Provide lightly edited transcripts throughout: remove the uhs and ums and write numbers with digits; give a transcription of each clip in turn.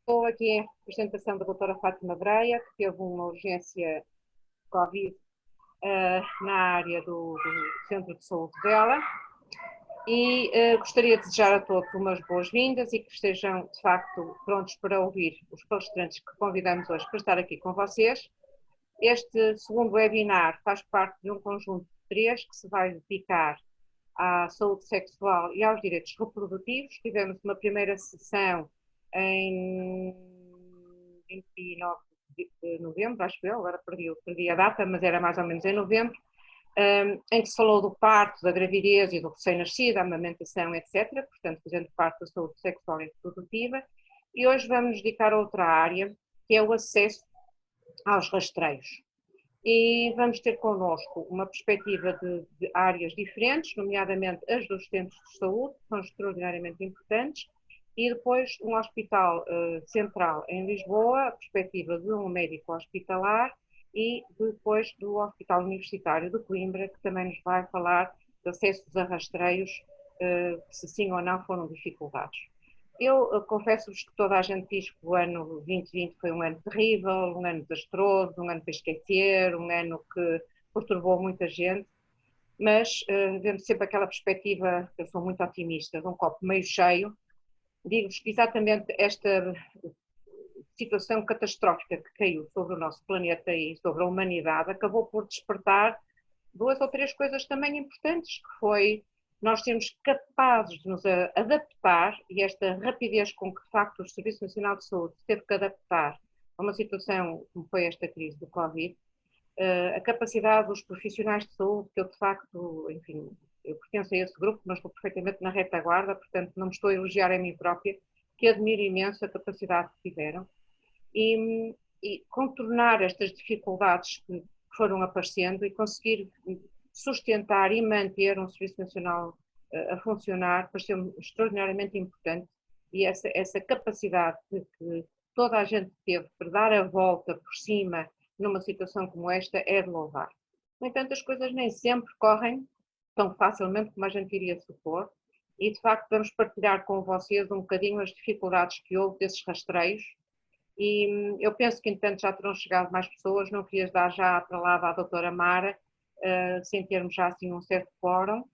Estou aqui em representação da doutora Fátima Breia, que teve uma urgência Covid na área do centro de saúde dela, e gostaria de desejar a todos umas boas-vindas e que estejam, de facto, prontos para ouvir os palestrantes que convidamos hoje para estar aqui com vocês. Este segundo webinar faz parte de um conjunto de 3 que se vai dedicar à saúde sexual e aos direitos reprodutivos. Tivemos uma primeira sessão em 29 de novembro, acho eu, agora perdi a data, mas era mais ou menos em novembro, em que se falou do parto, da gravidez e do recém-nascido, a amamentação, etc., portanto, fazendo parte da saúde sexual e reprodutiva. E hoje vamos nos dedicar a outra área, que é o acesso aos rastreios. E vamos ter connosco uma perspectiva de áreas diferentes, nomeadamente as dos centros de saúde, que são extraordinariamente importantes, e depois um hospital central em Lisboa, a perspectiva de um médico hospitalar, e depois do Hospital Universitário de Coimbra, que também nos vai falar de acessos a rastreios, se sim ou não foram dificultados. Eu confesso-vos que toda a gente diz que o ano 2020 foi um ano terrível, um ano desastroso, um ano para esquecer, um ano que perturbou muita gente, mas vendo sempre aquela perspectiva, eu sou muito otimista, de um copo meio cheio, digo-vos que exatamente esta situação catastrófica que caiu sobre o nosso planeta e sobre a humanidade acabou por despertar 2 ou 3 coisas também importantes, que foi nós sermos capazes de nos adaptar, e esta rapidez com que de facto o Serviço Nacional de Saúde teve que adaptar a uma situação como foi esta crise do Covid, a capacidade dos profissionais de saúde, que eu de facto, enfim, eu pertenço a esse grupo, mas estou perfeitamente na retaguarda, portanto não me estou a elogiar a mim própria, que admiro imenso a capacidade que tiveram, e contornar estas dificuldades que foram aparecendo e conseguir sustentar e manter um Serviço Nacional a funcionar pareceu-me extraordinariamente importante, e essa capacidade que toda a gente teve para dar a volta por cima numa situação como esta é de louvar. No entanto, as coisas nem sempre correm tão facilmente como a gente iria supor, e de facto vamos partilhar com vocês um bocadinho as dificuldades que houve desses rastreios. E eu penso que, entanto, já terão chegado mais pessoas, não queria dar já a palavra à doutora Mara, sem termos já assim um certo quórum,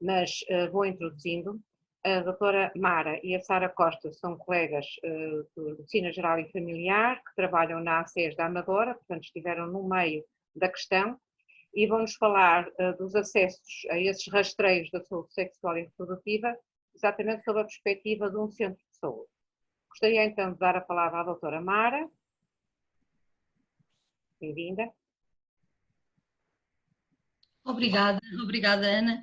mas vou introduzindo. A doutora Mara e a Sara Costa são colegas de Medicina Geral e Familiar, que trabalham na ACES da Amadora, portanto estiveram no meio da questão, e vão-nos falar dos acessos a esses rastreios da saúde sexual e reprodutiva, exatamente sob a perspectiva de um centro de saúde. Gostaria então de dar a palavra à doutora Mara. Bem-vinda. Obrigada, Ana.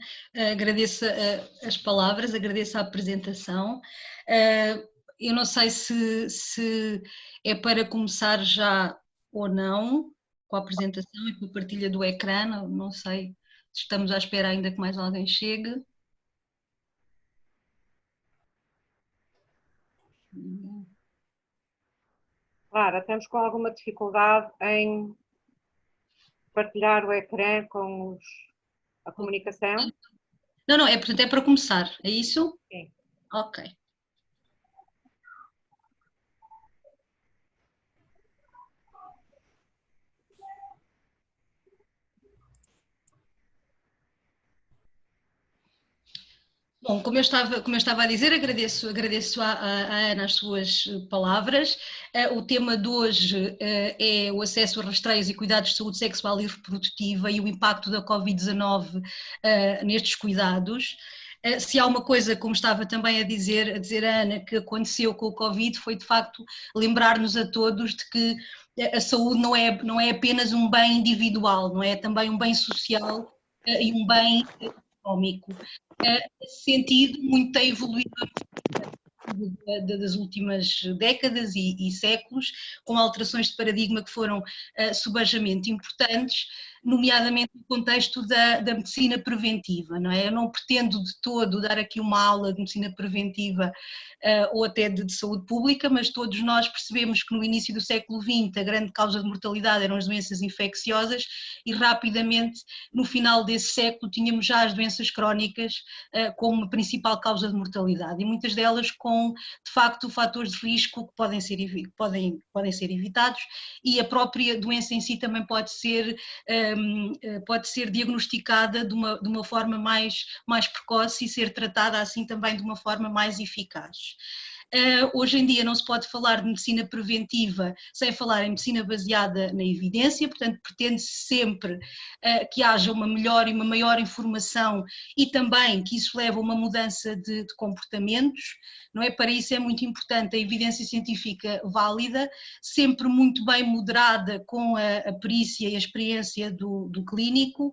Agradeço as palavras, agradeço a apresentação. Eu não sei se é para começar já ou não com a apresentação e com a partilha do ecrã, não sei se estamos à espera ainda que mais alguém chegue. Clara, estamos com alguma dificuldade em partilhar o ecrã com a comunicação? Não, portanto é para começar, é isso? Sim. Ok. Bom, como eu estava a dizer, agradeço à Ana as suas palavras. O tema de hoje é o acesso a rastreios e cuidados de saúde sexual e reprodutiva e o impacto da Covid-19 nestes cuidados. Se há uma coisa, como estava também a dizer a Ana, que aconteceu com o Covid, foi de facto lembrar-nos a todos de que a saúde não é apenas um bem individual, não é também um bem social e um bem económico. Nesse sentido, muito tem evoluído das últimas décadas e séculos, com alterações de paradigma que foram subejamente importantes, nomeadamente no contexto da medicina preventiva, não é? Eu não pretendo de todo dar aqui uma aula de medicina preventiva ou até de saúde pública, mas todos nós percebemos que no início do século XX a grande causa de mortalidade eram as doenças infecciosas e rapidamente no final desse século tínhamos já as doenças crónicas como a principal causa de mortalidade e muitas delas com, de facto, fatores de risco que podem ser evitados e a própria doença em si também pode ser diagnosticada de uma forma mais precoce e ser tratada assim também de uma forma mais eficaz. Hoje em dia não se pode falar de medicina preventiva sem falar em medicina baseada na evidência, portanto pretende-se sempre que haja uma melhor e uma maior informação e também que isso leve a uma mudança de comportamentos, não é? Para isso é muito importante a evidência científica válida, sempre muito bem moderada com a perícia e a experiência do clínico,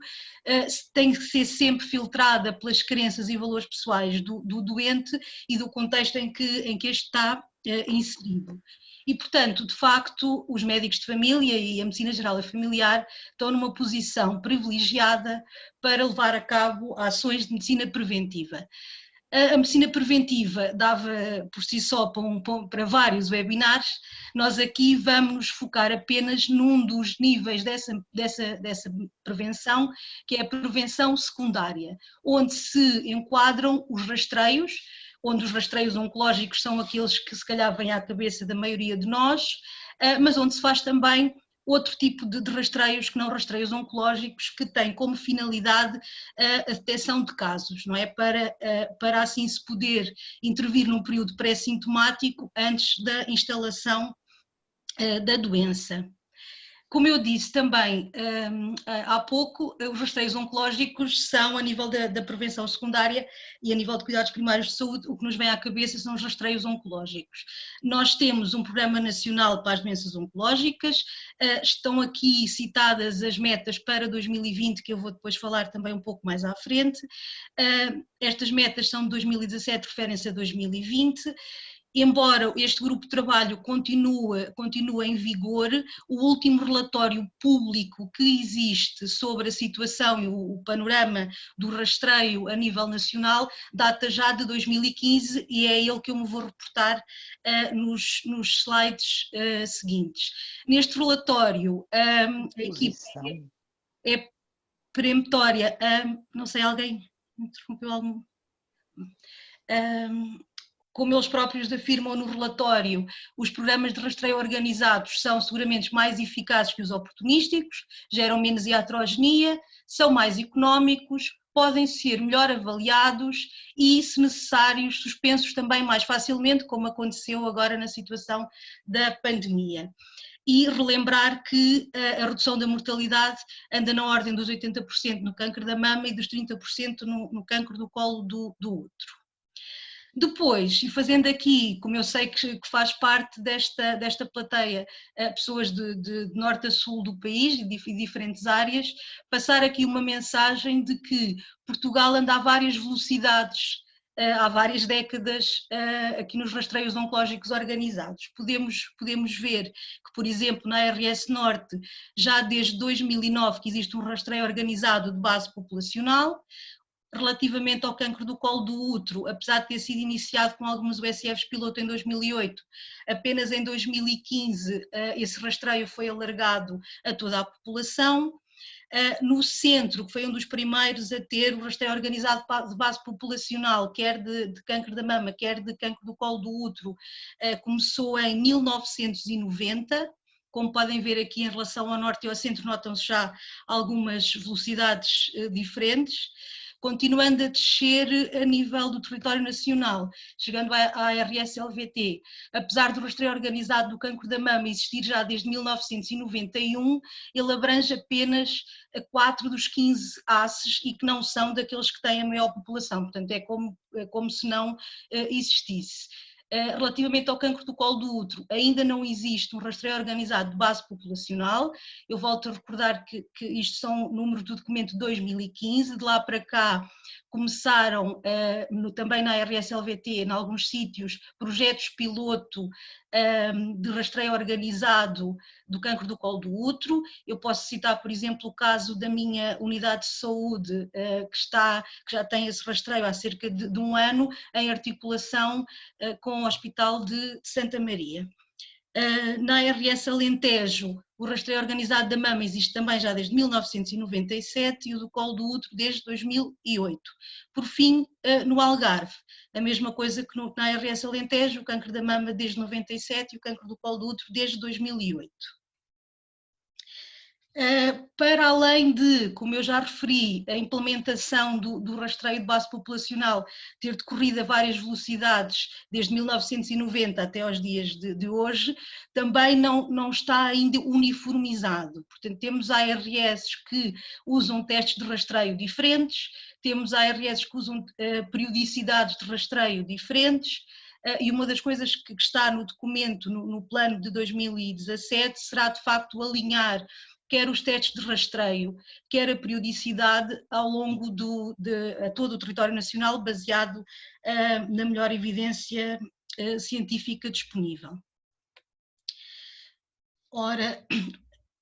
tem que ser sempre filtrada pelas crenças e valores pessoais do doente e do contexto em que este está inserido. E, portanto, de facto, os médicos de família e a medicina geral e familiar estão numa posição privilegiada para levar a cabo ações de medicina preventiva. A medicina preventiva dava por si só para vários webinars, nós aqui vamos nos focar apenas num dos níveis dessa prevenção, que é a prevenção secundária, onde se enquadram os rastreios, onde os rastreios oncológicos são aqueles que se calhar vêm à cabeça da maioria de nós, mas onde se faz também outro tipo de rastreios que não rastreios oncológicos, que têm como finalidade a detecção de casos, não é? Para assim se poder intervir num período pré-sintomático antes da instalação da doença. Como eu disse também há pouco, os rastreios oncológicos são a nível da prevenção secundária e a nível de cuidados primários de saúde, o que nos vem à cabeça são os rastreios oncológicos. Nós temos um programa nacional para as doenças oncológicas, estão aqui citadas as metas para 2020, que eu vou depois falar também um pouco mais à frente. Estas metas são de 2017, referem-se a 2020. Embora este grupo de trabalho continue em vigor, o último relatório público que existe sobre a situação e o panorama do rastreio a nível nacional data já de 2015 e é ele que eu me vou reportar nos slides seguintes. Neste relatório, a equipe é peremptória, não sei, alguém interrompeu algum... Como eles próprios afirmam no relatório, os programas de rastreio organizados são seguramente mais eficazes que os oportunísticos, geram menos iatrogenia, são mais económicos, podem ser melhor avaliados e, se necessários, suspensos também mais facilmente, como aconteceu agora na situação da pandemia. E relembrar que a redução da mortalidade anda na ordem dos 80% no câncer da mama e dos 30% no câncer do colo do útero. Depois, e fazendo aqui, como eu sei que faz parte desta plateia, pessoas de norte a sul do país e de diferentes áreas, passar aqui uma mensagem de que Portugal anda a várias velocidades, há várias décadas, aqui nos rastreios oncológicos organizados. Podemos ver que, por exemplo, na ARS Norte, já desde 2009 que existe um rastreio organizado de base populacional. Relativamente ao cancro do colo do útero, apesar de ter sido iniciado com alguns USFs piloto em 2008, apenas em 2015 esse rastreio foi alargado a toda a população. No centro, que foi um dos primeiros a ter o rastreio organizado de base populacional, quer de cancro da mama, quer de cancro do colo do útero, começou em 1990. Como podem ver aqui em relação ao norte e ao centro, notam-se já algumas velocidades diferentes. Continuando a descer a nível do território nacional, chegando à ARS-LVT, apesar do rastreio organizado do cancro da mama existir já desde 1991, ele abrange apenas 4 dos 15 ACEs e que não são daqueles que têm a maior população, portanto é como se não existisse. Relativamente ao cancro do colo do útero, ainda não existe um rastreio organizado de base populacional. Eu volto a recordar que isto são números do documento de 2015, de lá para cá começaram também na RSLVT, em alguns sítios, projetos piloto de rastreio organizado do cancro do colo do útero. Eu posso citar, por exemplo, o caso da minha unidade de saúde, que já tem esse rastreio há cerca de um ano, em articulação com o Hospital de Santa Maria. Na RS Alentejo, o rastreio organizado da mama existe também já desde 1997 e o do colo do útero desde 2008. Por fim, no Algarve, a mesma coisa que na RS Alentejo, o cancro da mama desde 97 e o cancro do colo do útero desde 2008. Para além de, como eu já referi, a implementação do rastreio de base populacional ter decorrido a várias velocidades desde 1990 até aos dias de hoje, também não está ainda uniformizado. Portanto, temos ARS que usam testes de rastreio diferentes, temos ARS que usam periodicidades de rastreio diferentes, e uma das coisas que está no documento, no plano de 2017, será de facto alinhar quer os testes de rastreio, quer a periodicidade ao longo a todo o território nacional, baseado na melhor evidência científica disponível. Ora,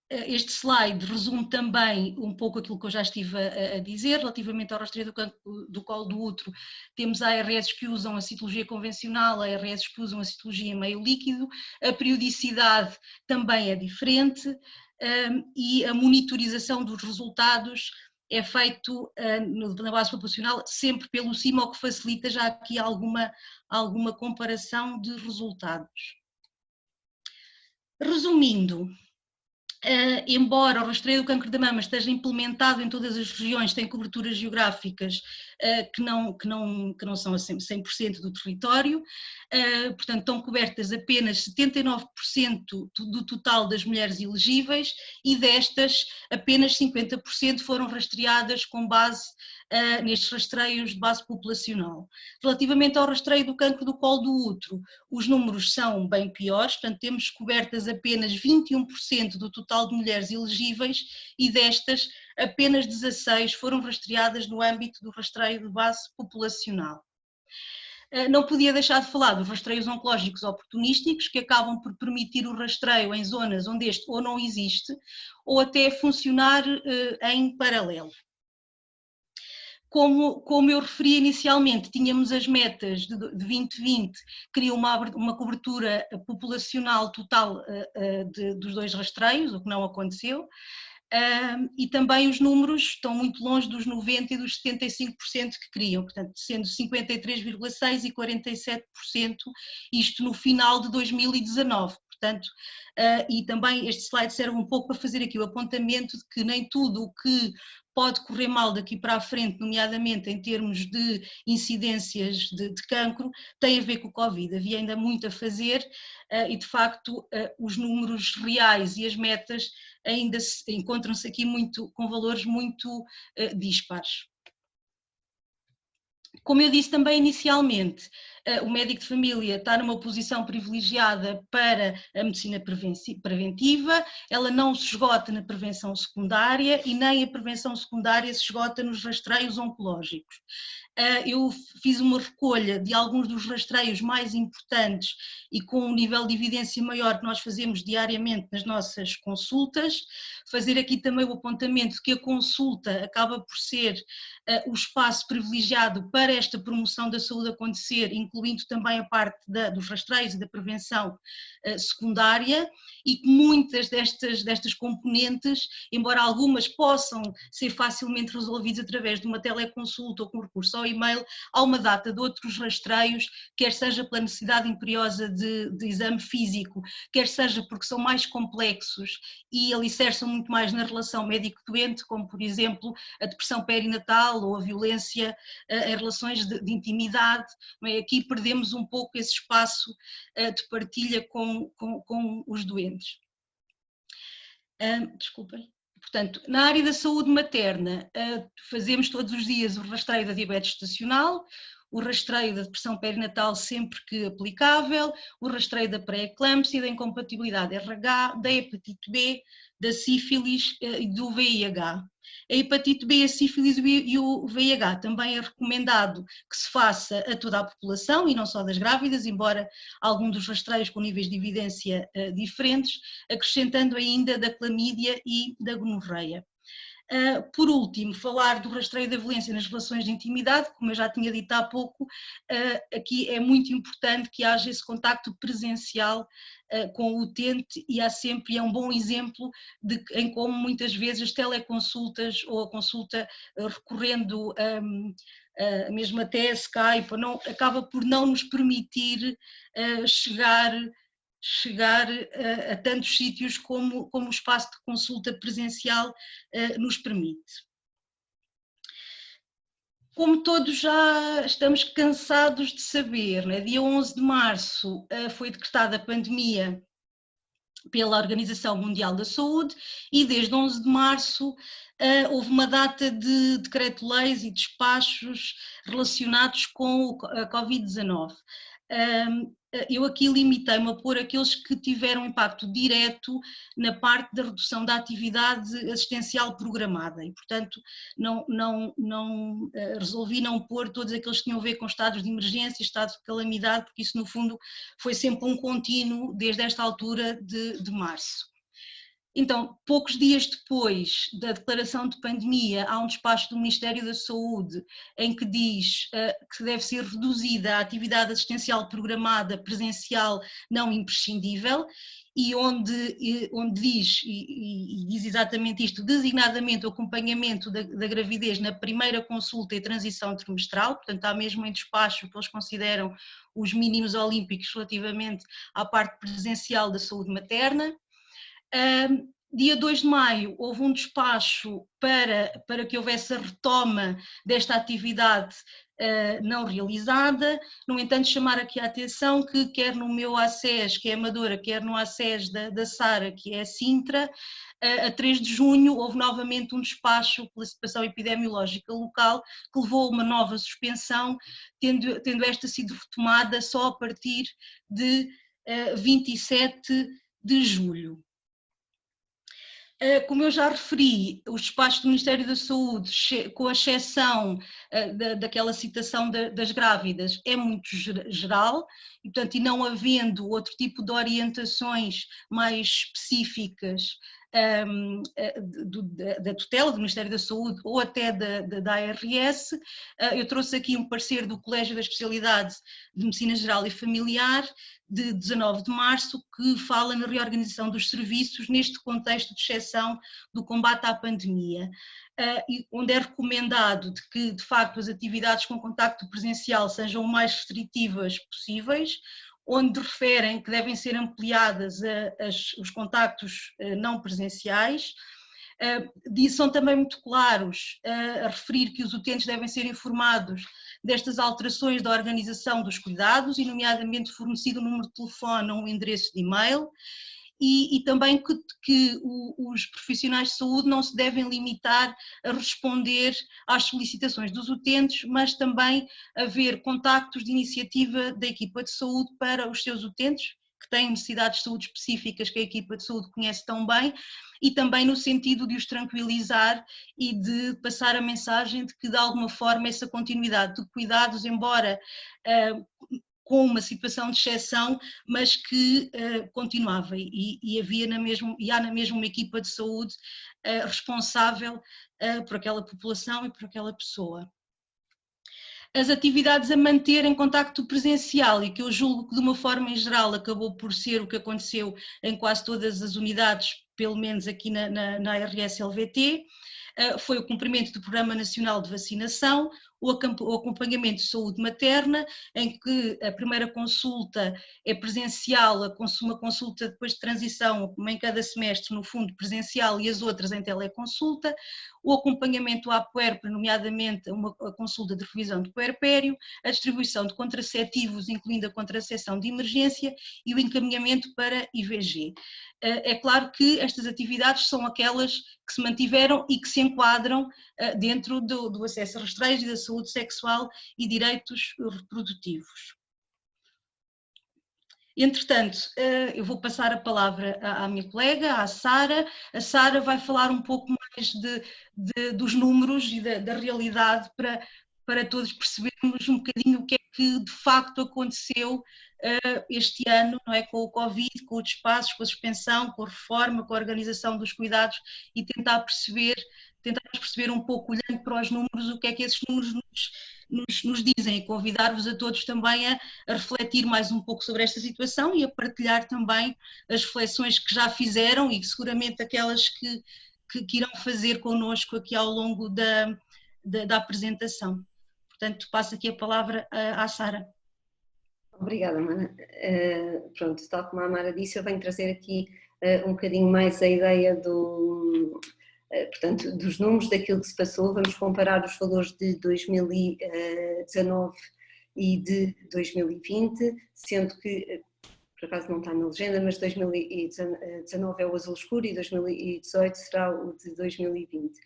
este slide resume também um pouco aquilo que eu já estive a dizer, relativamente ao rastreio do colo do útero. Temos ARS que usam a citologia convencional, ARS que usam a citologia meio líquido, a periodicidade também é diferente, e a monitorização dos resultados é feito na base populacional sempre pelo CIMA, o que facilita já aqui alguma comparação de resultados. Resumindo, embora o rastreio do cancro da mama esteja implementado em todas as regiões, tem coberturas geográficas que não são a 100% do território, portanto estão cobertas apenas 79% do total das mulheres elegíveis e destas apenas 50% foram rastreadas com base nestes rastreios de base populacional. Relativamente ao rastreio do cancro do colo do útero, os números são bem piores, portanto temos cobertas apenas 21% do total de mulheres elegíveis e destas apenas 16 foram rastreadas no âmbito do rastreio de base populacional. Não podia deixar de falar dos rastreios oncológicos oportunísticos, que acabam por permitir o rastreio em zonas onde este ou não existe, ou até funcionar em paralelo. Como eu referi inicialmente, tínhamos as metas de 2020, queria uma cobertura populacional total dos dois rastreios, o que não aconteceu, e também os números estão muito longe dos 90% e dos 75% que queriam, portanto, sendo 53,6% e 47%, isto no final de 2019. Portanto, e também este slide serve um pouco para fazer aqui o apontamento de que nem tudo o que pode correr mal daqui para a frente, nomeadamente em termos de incidências de cancro, tem a ver com o Covid. Havia ainda muito a fazer e, de facto, os números reais e as metas ainda encontram-se aqui com valores muito dispares. Como eu disse também inicialmente, o médico de família está numa posição privilegiada para a medicina preventiva, ela não se esgota na prevenção secundária e nem a prevenção secundária se esgota nos rastreios oncológicos. Eu fiz uma recolha de alguns dos rastreios mais importantes e com um nível de evidência maior que nós fazemos diariamente nas nossas consultas. Fazer aqui também o apontamento de que a consulta acaba por ser o espaço privilegiado para esta promoção da saúde acontecer, incluindo também a parte dos rastreios e da prevenção secundária, e que muitas destas componentes, embora algumas possam ser facilmente resolvidas através de uma teleconsulta ou com recurso ao e-mail, há uma data de outros rastreios, quer seja pela necessidade imperiosa de exame físico, quer seja porque são mais complexos e alicerçam muito mais na relação médico-doente, como por exemplo a depressão perinatal ou a violência em relações de intimidade. Aqui perdemos um pouco esse espaço de partilha com os doentes. Desculpem. Portanto, na área da saúde materna, fazemos todos os dias o rastreio da diabetes gestacional, o rastreio da depressão perinatal sempre que aplicável, o rastreio da pré-eclâmpsia, da incompatibilidade RH, da hepatite B, da sífilis e do VIH. A hepatite B, a sífilis e o VIH também é recomendado que se faça a toda a população e não só das grávidas, embora algum dos rastreios com níveis de evidência diferentes, acrescentando ainda da clamídia e da gonorreia. Por último, falar do rastreio da violência nas relações de intimidade, como eu já tinha dito há pouco, aqui é muito importante que haja esse contacto presencial com o utente e é um bom exemplo em como muitas vezes as teleconsultas ou a consulta recorrendo mesmo até a Skype acaba por não nos permitir chegar a tantos sítios como o espaço de consulta presencial nos permite. Como todos já estamos cansados de saber, né? Dia 11 de março foi decretada a pandemia pela Organização Mundial da Saúde e desde 11 de março houve uma data de decreto-leis e despachos relacionados com a Covid-19. Eu aqui limitei-me a pôr aqueles que tiveram impacto direto na parte da redução da atividade assistencial programada e, portanto, resolvi não pôr todos aqueles que tinham a ver com estados de emergência, estado de calamidade, porque isso, no fundo, foi sempre um contínuo desde esta altura de março. Então, poucos dias depois da declaração de pandemia, há um despacho do Ministério da Saúde em que diz que deve ser reduzida a atividade assistencial programada presencial não imprescindível e onde diz, e diz exatamente isto, designadamente o acompanhamento da gravidez na primeira consulta e transição trimestral, portanto há mesmo em despacho que eles consideram os mínimos olímpicos relativamente à parte presencial da saúde materna. Dia 2 de maio houve um despacho para que houvesse a retoma desta atividade não realizada. No entanto, chamar aqui a atenção que quer no meu ACES, que é Amadora, quer no ACES da Sara, que é Sintra, a 3 de junho houve novamente um despacho pela situação epidemiológica local que levou a uma nova suspensão, tendo esta sido retomada só a partir de 27 de julho. Como eu já referi, o despacho do Ministério da Saúde, com a exceção daquela citação das grávidas, é muito geral e, portanto, e não havendo outro tipo de orientações mais específicas da tutela do Ministério da Saúde ou até da ARS, eu trouxe aqui um parecer do Colégio da Especialidade de Medicina Geral e Familiar, de 19 de março, que fala na reorganização dos serviços neste contexto de exceção do combate à pandemia, onde é recomendado que, de facto, as atividades com contacto presencial sejam o mais restritivas possíveis, onde referem que devem ser ampliadas os contactos não presenciais. São também muito claros a referir que os utentes devem ser informados destas alterações da organização dos cuidados, e nomeadamente fornecido um número de telefone ou um endereço de e-mail, e também que os profissionais de saúde não se devem limitar a responder às solicitações dos utentes, mas também haver contactos de iniciativa da equipa de saúde para os seus utentes, que têm necessidades de saúde específicas que a equipa de saúde conhece tão bem, e também no sentido de os tranquilizar e de passar a mensagem de que, de alguma forma, essa continuidade de cuidados, embora com uma situação de exceção, mas que continuava e há na mesma uma equipa de saúde responsável por aquela população e por aquela pessoa. As atividades a manter em contacto presencial, e que eu julgo que de uma forma em geral acabou por ser o que aconteceu em quase todas as unidades, pelo menos aqui na ARS-LVT, foi o cumprimento do Programa Nacional de Vacinação, o acompanhamento de saúde materna, em que a primeira consulta é presencial, uma consulta depois de transição, uma em cada semestre, no fundo presencial, e as outras em teleconsulta, o acompanhamento à puérpera, nomeadamente a consulta de revisão de puerpério, a distribuição de contraceptivos, incluindo a contracepção de emergência, e o encaminhamento para IVG. É claro que estas atividades são aquelas que se mantiveram e que se enquadram dentro do acesso a rastreios e da saúde sexual e direitos reprodutivos. Entretanto, eu vou passar a palavra à minha colega, à Sara. A Sara vai falar um pouco mais dos números e da realidade para todos percebermos um bocadinho o que é que de facto aconteceu este ano, não é? Com o Covid, com os espaços, com a suspensão, com a reforma, com a organização dos cuidados e tentarmos perceber um pouco, olhando para os números, o que é que esses números nos dizem, e convidar-vos a todos também a refletir mais um pouco sobre esta situação e a partilhar também as reflexões que já fizeram e seguramente aquelas que irão fazer connosco aqui ao longo da apresentação. Portanto, passo aqui a palavra à Sara. Obrigada, Mana. Pronto, tal como a Mara disse, eu venho trazer aqui um bocadinho mais a ideia portanto, dos números daquilo que se passou. Vamos comparar os valores de 2019 e de 2020, sendo que, por acaso não está na legenda, mas 2019 é o azul escuro e 2018 será o de 2020.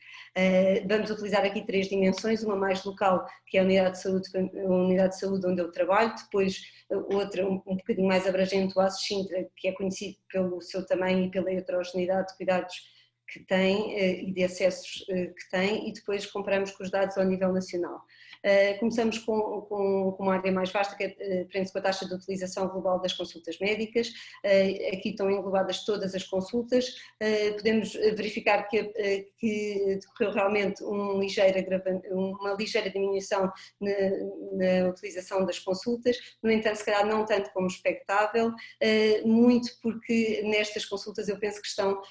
Vamos utilizar aqui 3 dimensões, uma mais local, que é a unidade de saúde onde eu trabalho, depois outra um bocadinho mais abrangente, o ASO Sintra, que é conhecido pelo seu tamanho e pela heterogeneidade de cuidados que tem e de acessos que tem, e depois comparamos com os dados ao nível nacional. Começamos com uma área mais vasta, que prende-se com a taxa de utilização global das consultas médicas. Aqui estão englobadas todas as consultas. Podemos verificar que decorreu realmente uma ligeira diminuição na utilização das consultas, no entanto, se calhar não tanto como expectável, muito porque nestas consultas eu penso que estão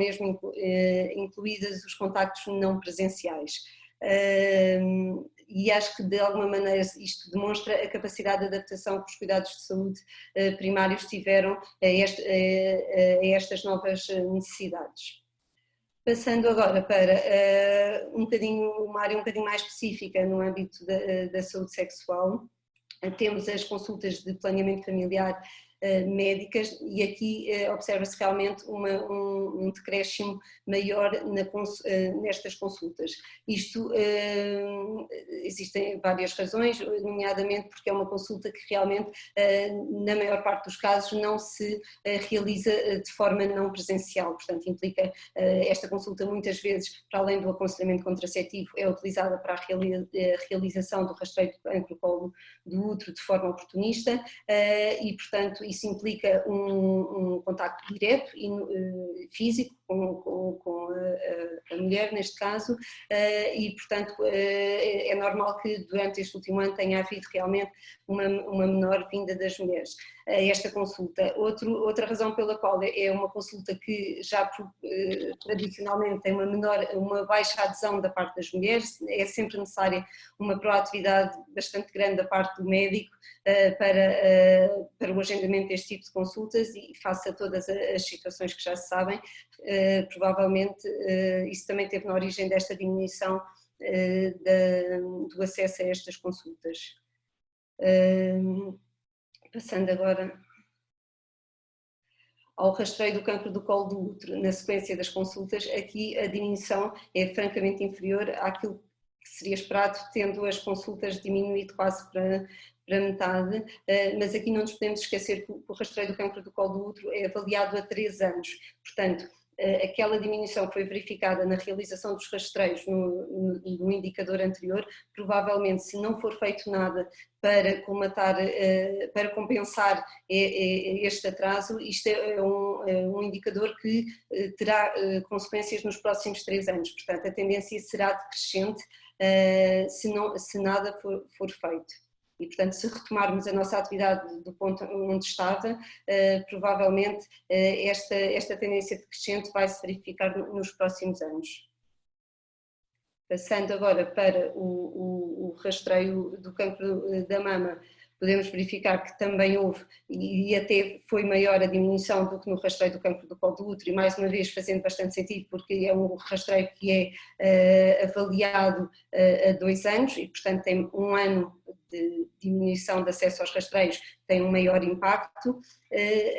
mesmo incluídas os contactos não presenciais. E acho que de alguma maneira isto demonstra a capacidade de adaptação que os cuidados de saúde primários tiveram a estas novas necessidades. Passando agora para uma área um bocadinho mais específica no âmbito da saúde sexual, temos as consultas de planeamento familiar médicas, e aqui observa-se realmente um decréscimo maior nestas consultas. Isto, existem várias razões, nomeadamente porque é uma consulta que realmente, na maior parte dos casos, não se realiza de forma não presencial, portanto implica, esta consulta muitas vezes, para além do aconselhamento contraceptivo, é utilizada para a realização do rastreio do cancro do colo do útero de forma oportunista, e portanto isso implica um contacto direto e físico com a mulher neste caso, e portanto é normal que durante este último ano tenha havido realmente uma menor vinda das mulheres a esta consulta. Outra razão pela qual é uma consulta que já tradicionalmente tem uma baixa adesão da parte das mulheres, é sempre necessária uma proatividade bastante grande da parte do médico para o agendamento deste tipo de consultas, e face a todas as situações que já se sabem, provavelmente isso também teve na origem desta diminuição do acesso a estas consultas. Passando agora ao rastreio do cancro do colo do útero, na sequência das consultas, aqui a diminuição é francamente inferior àquilo que seria esperado, tendo as consultas diminuído quase para metade, mas aqui não nos podemos esquecer que o rastreio do cancro do colo do útero é avaliado a 3 anos, portanto, aquela diminuição que foi verificada na realização dos rastreios no indicador anterior, provavelmente, se não for feito nada para compensar este atraso, isto é um indicador que terá consequências nos próximos 3 anos, portanto a tendência será decrescente se nada for feito. E, portanto, se retomarmos a nossa atividade do ponto onde estava, provavelmente esta tendência decrescente vai se verificar nos próximos anos. Passando agora para o rastreio do cancro da mama, podemos verificar que também houve, e até foi maior a diminuição do que no rastreio do cancro do colo do útero, e mais uma vez fazendo bastante sentido, porque é um rastreio que é avaliado a 2 anos, e portanto tem 1 ano de diminuição de acesso aos rastreios, tem um maior impacto.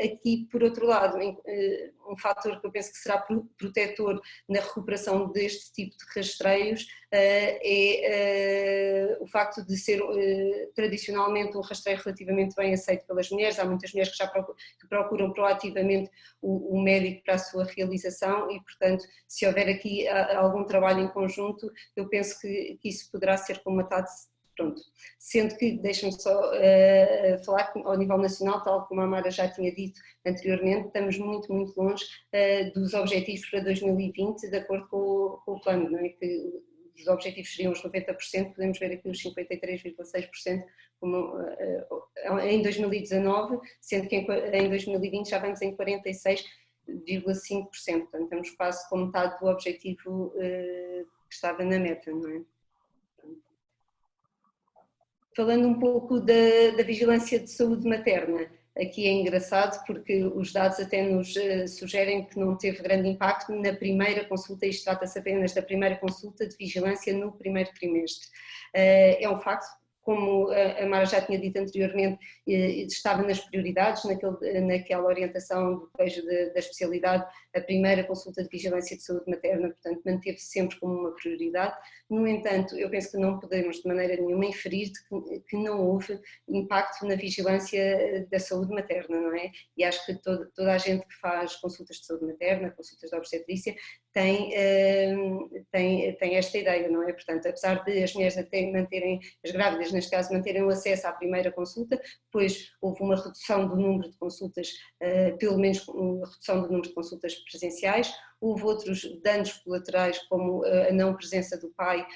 Aqui, por outro lado, um fator que eu penso que será protetor na recuperação deste tipo de rastreios é o facto de ser tradicionalmente um rastreio relativamente bem aceito pelas mulheres. Há muitas mulheres que já procuram proativamente o médico para a sua realização e, portanto, se houver aqui algum trabalho em conjunto, eu penso que isso poderá ser comatado. Pronto. Sendo que, deixa-me só falar que ao nível nacional, tal como a Mara já tinha dito anteriormente, estamos muito, muito longe dos objetivos para 2020, de acordo com o plano, não é? Que os objetivos seriam os 90%, podemos ver aqui os 53,6% em 2019, sendo que em 2020 já vamos em 46,5%, portanto estamos quase com metade do objetivo que estava na meta, não é? Falando um pouco da vigilância de saúde materna, aqui é engraçado porque os dados até nos sugerem que não teve grande impacto na primeira consulta, isto trata-se apenas da primeira consulta de vigilância no primeiro trimestre. É um facto, como a Mara já tinha dito anteriormente, estava nas prioridades, naquela orientação do colégio da especialidade, a primeira consulta de vigilância de saúde materna, portanto manteve-se sempre como uma prioridade. No entanto, eu penso que não podemos de maneira nenhuma inferir que não houve impacto na vigilância da saúde materna, não é? E acho que toda a gente que faz consultas de saúde materna, consultas de obstetrícia, tem esta ideia, não é? Portanto, apesar de as mulheres até manterem, as grávidas neste caso, manterem o acesso à primeira consulta, depois houve uma redução do número de consultas, pelo menos uma redução do número de consultas presenciais, houve outros danos colaterais como a não presença do pai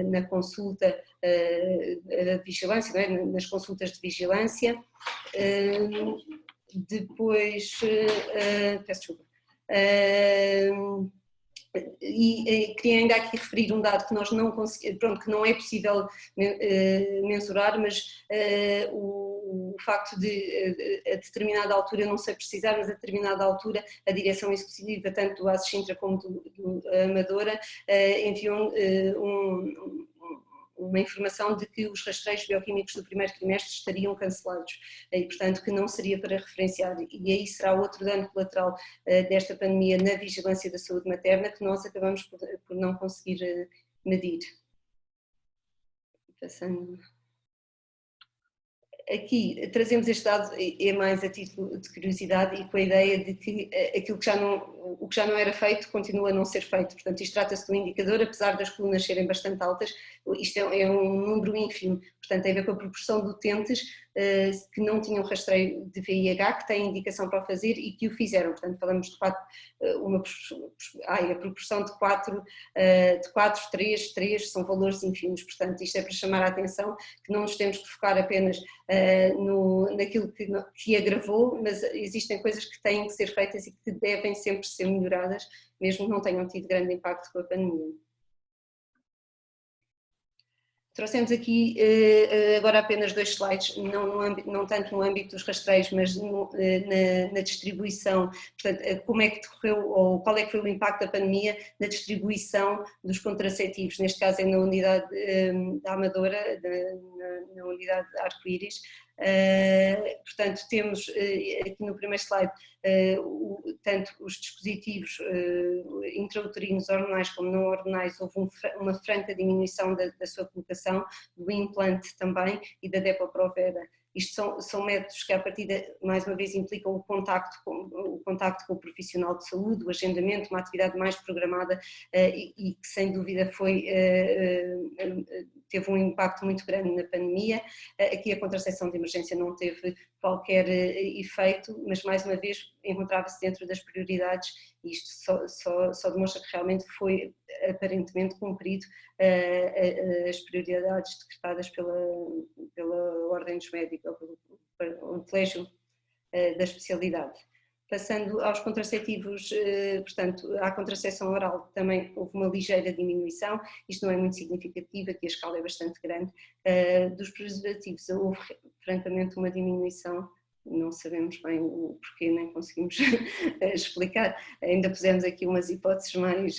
na consulta de vigilância, não é? Nas consultas de vigilância, depois, peço desculpa, e queria ainda aqui referir um dado que nós não conseguimos, pronto, que não é possível mensurar, mas o facto de a determinada altura, não sei precisar, mas a determinada altura a direção executiva tanto do ASES Sintra como do Amadora enviou uma informação de que os rastreios bioquímicos do primeiro trimestre estariam cancelados e, portanto, que não seria para referenciar. E aí será outro dano colateral desta pandemia na vigilância da saúde materna que nós acabamos por não conseguir medir. Passando. Aqui trazemos este dado, é mais a título de curiosidade e com a ideia de que o que já não era feito continua a não ser feito. Portanto, isto trata-se de um indicador, apesar das colunas serem bastante altas, isto é um número ínfimo. Portanto, tem a ver com a proporção de utentes que não tinham rastreio de VIH, que têm indicação para o fazer e que o fizeram. Portanto, falamos de a proporção de 4, 3 são valores ínfimos. Portanto, isto é para chamar a atenção que não nos temos que focar apenas naquilo que agravou, mas existem coisas que têm que ser feitas e que devem sempre ser melhoradas, mesmo que não tenham tido grande impacto com a pandemia. Trouxemos aqui agora apenas 2 slides, não tanto no âmbito dos rastreios, mas na distribuição, portanto, como é que decorreu ou qual é que foi o impacto da pandemia na distribuição dos contraceptivos, neste caso é na unidade da Amadora, na unidade Arco-Íris. Portanto, temos aqui no primeiro slide tanto os dispositivos intrauterinos hormonais como não hormonais, houve uma franca diminuição da sua colocação, do implante também e da Depo-Provera. Isto são métodos que, à partida, mais uma vez, implicam o contacto com o profissional de saúde, o agendamento, uma atividade mais programada e que, sem dúvida, teve um impacto muito grande na pandemia. Aqui a contracepção de emergência não teve qualquer efeito, mas, mais uma vez, encontrava-se dentro das prioridades e isto só demonstra que realmente foi aparentemente cumprido as prioridades decretadas pela Ordem dos Médicos, pelo Colégio da Especialidade. Passando aos contraceptivos, portanto, à contracepção oral também houve uma ligeira diminuição, isto não é muito significativo, aqui a escala é bastante grande. Dos preservativos houve francamente uma diminuição, não sabemos bem o porquê, nem conseguimos explicar, ainda pusemos aqui umas hipóteses mais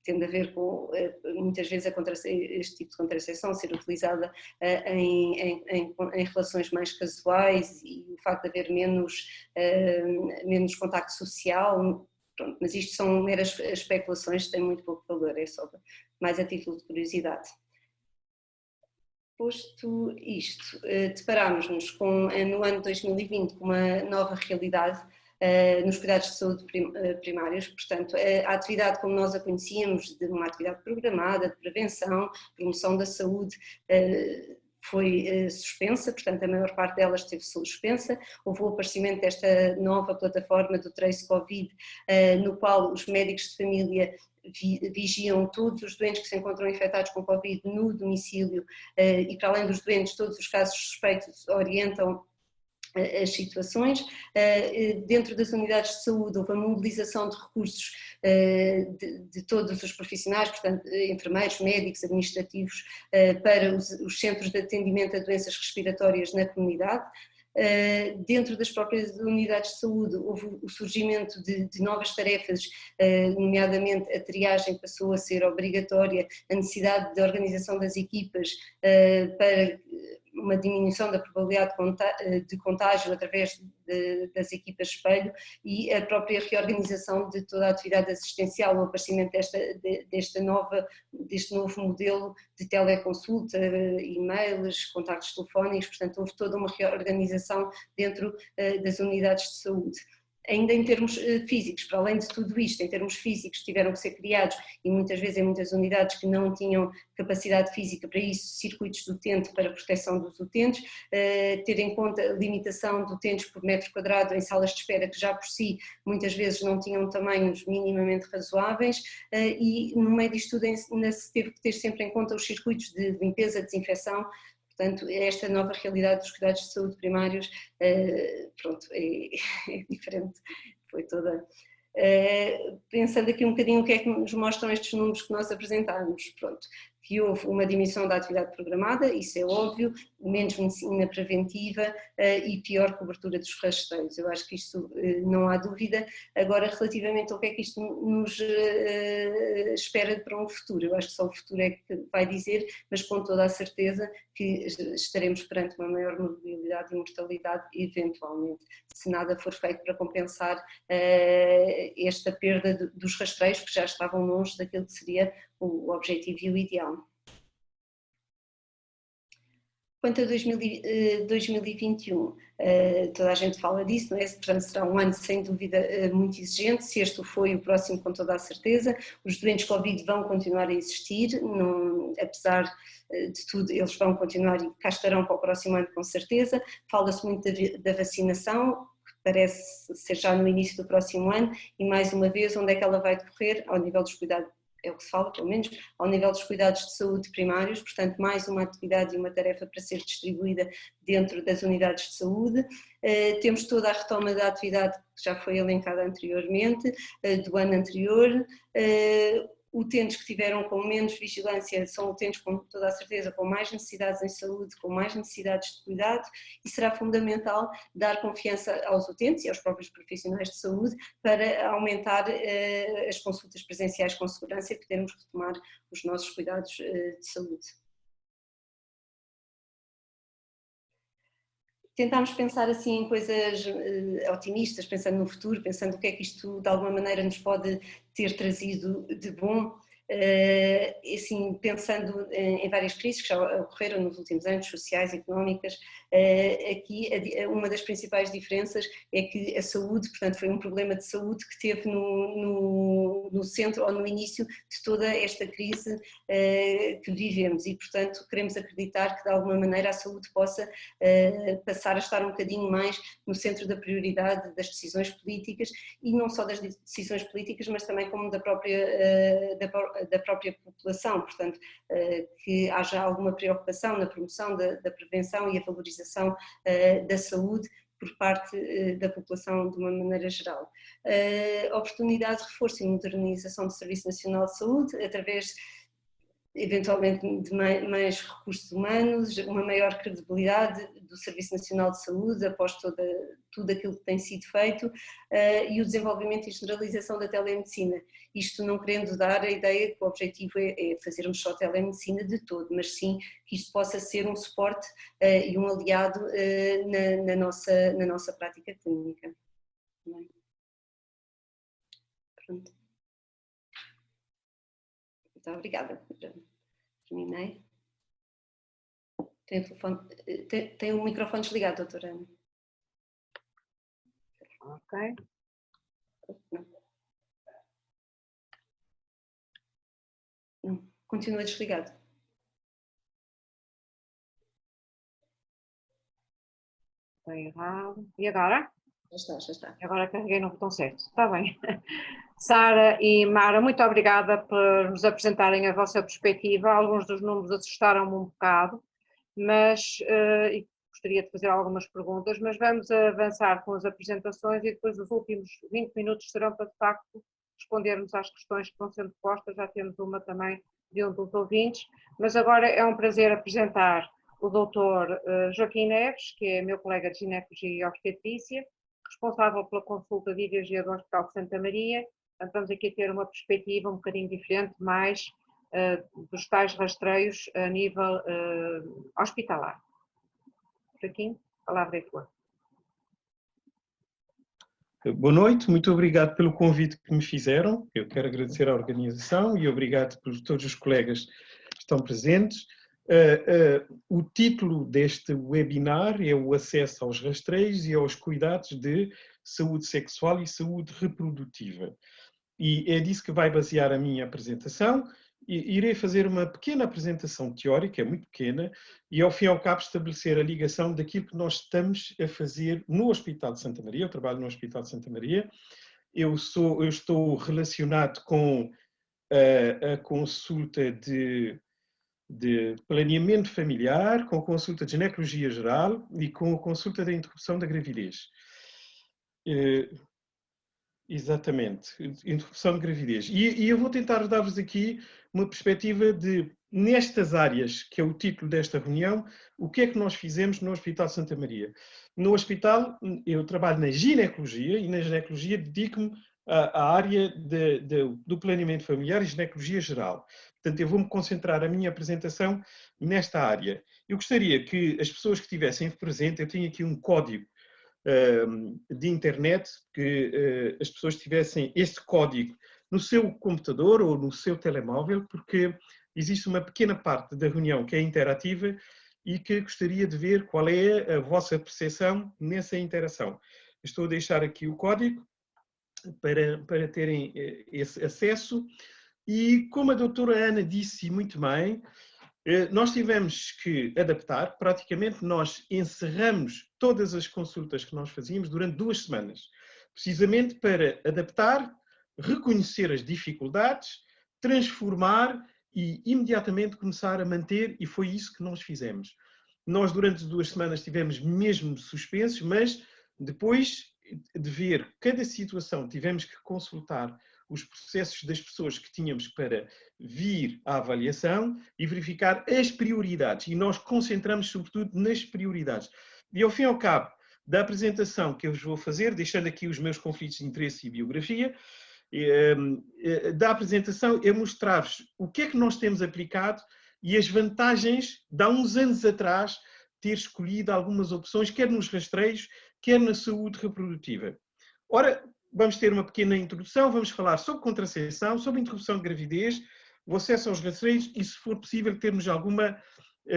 tendo a ver com, muitas vezes, este tipo de contracepção ser utilizada em relações mais casuais e o facto de haver menos contacto social. Pronto, mas isto são meras especulações, têm muito pouco valor, é só mais a título de curiosidade. Posto isto, deparámos-nos no ano 2020 com uma nova realidade nos cuidados de saúde primários. Portanto, a atividade como nós a conhecíamos, de uma atividade programada, de prevenção, promoção da saúde, foi suspensa, portanto a maior parte delas esteve suspensa. Houve o aparecimento desta nova plataforma do Trace Covid, no qual os médicos de família vigiam todos os doentes que se encontram infectados com Covid no domicílio e, para além dos doentes, todos os casos suspeitos orientam as situações. Dentro das unidades de saúde houve a mobilização de recursos de todos os profissionais, portanto enfermeiros, médicos, administrativos, para os centros de atendimento a doenças respiratórias na comunidade. Dentro das próprias unidades de saúde houve o surgimento de novas tarefas, nomeadamente a triagem passou a ser obrigatória, a necessidade de organização das equipas para uma diminuição da probabilidade de contágio através das equipas espelho e a própria reorganização de toda a atividade assistencial, o aparecimento deste novo modelo de teleconsulta, e-mails, contactos telefónicos. Portanto houve toda uma reorganização dentro das unidades de saúde. Ainda em termos físicos, para além de tudo isto, em termos físicos tiveram que ser criados, e muitas vezes em muitas unidades que não tinham capacidade física para isso, circuitos de utente para proteção dos utentes, ter em conta a limitação de utentes por metro quadrado em salas de espera que já por si muitas vezes não tinham tamanhos minimamente razoáveis, e no meio disto tudo ainda se teve que ter sempre em conta os circuitos de limpeza, desinfecção. Portanto, esta nova realidade dos cuidados de saúde primários, pronto, é diferente, foi toda. Pensando aqui um bocadinho o que é que nos mostram estes números que nós apresentámos, pronto, que houve uma diminuição da atividade programada, isso é óbvio, menos medicina preventiva e pior cobertura dos rastreios. Eu acho que isto não há dúvida. Agora, relativamente ao que é que isto nos espera para um futuro, eu acho que só o futuro é que vai dizer, mas com toda a certeza que estaremos perante uma maior morbilidade e mortalidade, eventualmente, se nada for feito para compensar esta perda dos rastreios que já estavam longe daquilo que seria o objetivo e o ideal. Quanto a 2021, toda a gente fala disso, não é? Portanto, será um ano sem dúvida muito exigente. Se este foi, o próximo com toda a certeza. Os doentes Covid vão continuar a existir, apesar de tudo, eles vão continuar e cá estarão para o próximo ano com certeza. Fala-se muito da vacinação, que parece ser já no início do próximo ano, e mais uma vez, onde é que ela vai decorrer? Ao nível dos cuidados, é o que se fala, pelo menos, ao nível dos cuidados de saúde primários, portanto mais uma atividade e uma tarefa para ser distribuída dentro das unidades de saúde. Temos toda a retoma da atividade que já foi elencada anteriormente, do ano anterior. Utentes que tiveram com menos vigilância são utentes com toda a certeza com mais necessidades em saúde, com mais necessidades de cuidado, e será fundamental dar confiança aos utentes e aos próprios profissionais de saúde para aumentar as consultas presenciais com segurança e podermos retomar os nossos cuidados de saúde. Tentámos pensar assim em coisas otimistas, pensando no futuro, pensando o que é que isto de alguma maneira nos pode ter trazido de bom, assim, pensando em várias crises que já ocorreram nos últimos anos, sociais, económicas. Aqui uma das principais diferenças é que a saúde, portanto foi um problema de saúde que teve no centro ou no início de toda esta crise que vivemos, e portanto queremos acreditar que de alguma maneira a saúde possa passar a estar um bocadinho mais no centro da prioridade das decisões políticas, e não só das decisões políticas, mas também como da própria população, portanto que haja alguma preocupação na promoção da prevenção e a valorização da saúde por parte da população de uma maneira geral. Oportunidade de reforço e modernização do Serviço Nacional de Saúde, através eventualmente de mais recursos humanos, uma maior credibilidade do Serviço Nacional de Saúde após tudo aquilo que tem sido feito e o desenvolvimento e generalização da telemedicina. Isto não querendo dar a ideia que o objetivo é fazermos só telemedicina de todo, mas sim que isto possa ser um suporte e um aliado na nossa prática clínica. Pronto. Muito obrigada. Terminei. Tem o microfone desligado, doutora Ana. Ok. Não, continua desligado. Está errado. E agora? Já está. Agora carreguei no botão certo. Está bem. Sara e Mara, muito obrigada por nos apresentarem a vossa perspectiva. Alguns dos números assustaram-me um bocado, mas gostaria de fazer algumas perguntas, mas vamos avançar com as apresentações e depois os últimos 20 minutos serão para, de facto, respondermos às questões que vão sendo postas. Já temos uma também de um dos ouvintes, mas agora é um prazer apresentar o doutor Joaquim Neves, que é meu colega de ginecologia e obstetrícia, responsável pela consulta de IVG do Hospital de Santa Maria. Portanto, vamos aqui ter uma perspectiva um bocadinho diferente, mais dos tais rastreios a nível hospitalar. Joaquim, a palavra é tua. Boa noite, muito obrigado pelo convite que me fizeram. Eu quero agradecer à organização e obrigado por todos os colegas que estão presentes. O título deste webinar é o acesso aos rastreios e aos cuidados de saúde sexual e saúde reprodutiva. E é disso que vai basear a minha apresentação. Irei fazer uma pequena apresentação teórica, muito pequena, e ao fim e ao cabo estabelecer a ligação daquilo que nós estamos a fazer no Hospital de Santa Maria. Eu trabalho no Hospital de Santa Maria. Eu estou relacionado com a consulta de planeamento familiar, com a consulta de ginecologia geral e com a consulta da interrupção da gravidez. Exatamente, interrupção de gravidez. E eu vou tentar dar-vos aqui uma perspectiva de, nestas áreas, que é o título desta reunião, o que é que nós fizemos no Hospital Santa Maria. No hospital, eu trabalho na ginecologia e na ginecologia dedico-me à área do planeamento familiar e ginecologia geral. Portanto, eu vou-me concentrar a minha apresentação nesta área. Eu gostaria que as pessoas que estivessem presentes, eu tenho aqui um código de internet, que as pessoas tivessem este código no seu computador ou no seu telemóvel, porque existe uma pequena parte da reunião que é interativa e que gostaria de ver qual é a vossa percepção nessa interação. Estou a deixar aqui o código para terem esse acesso e, como a doutora Ana disse muito bem, nós tivemos que adaptar, praticamente nós encerramos todas as consultas que nós fazíamos durante 2 semanas, precisamente para adaptar, reconhecer as dificuldades, transformar e imediatamente começar a manter, e foi isso que nós fizemos. Nós durante 2 semanas tivemos mesmo suspensos, mas depois de ver cada situação tivemos que consultar os processos das pessoas que tínhamos para vir à avaliação e verificar as prioridades. E nós concentramos sobretudo nas prioridades. E ao fim e ao cabo da apresentação que eu vos vou fazer, deixando aqui os meus conflitos de interesse e biografia, da apresentação eu mostrar-vos o que é que nós temos aplicado e as vantagens de há uns anos atrás ter escolhido algumas opções, quer nos rastreios, quer na saúde reprodutiva. Ora, vamos ter uma pequena introdução, vamos falar sobre contracepção, sobre interrupção de gravidez, o acesso aos rastreios e, se for possível, termos alguma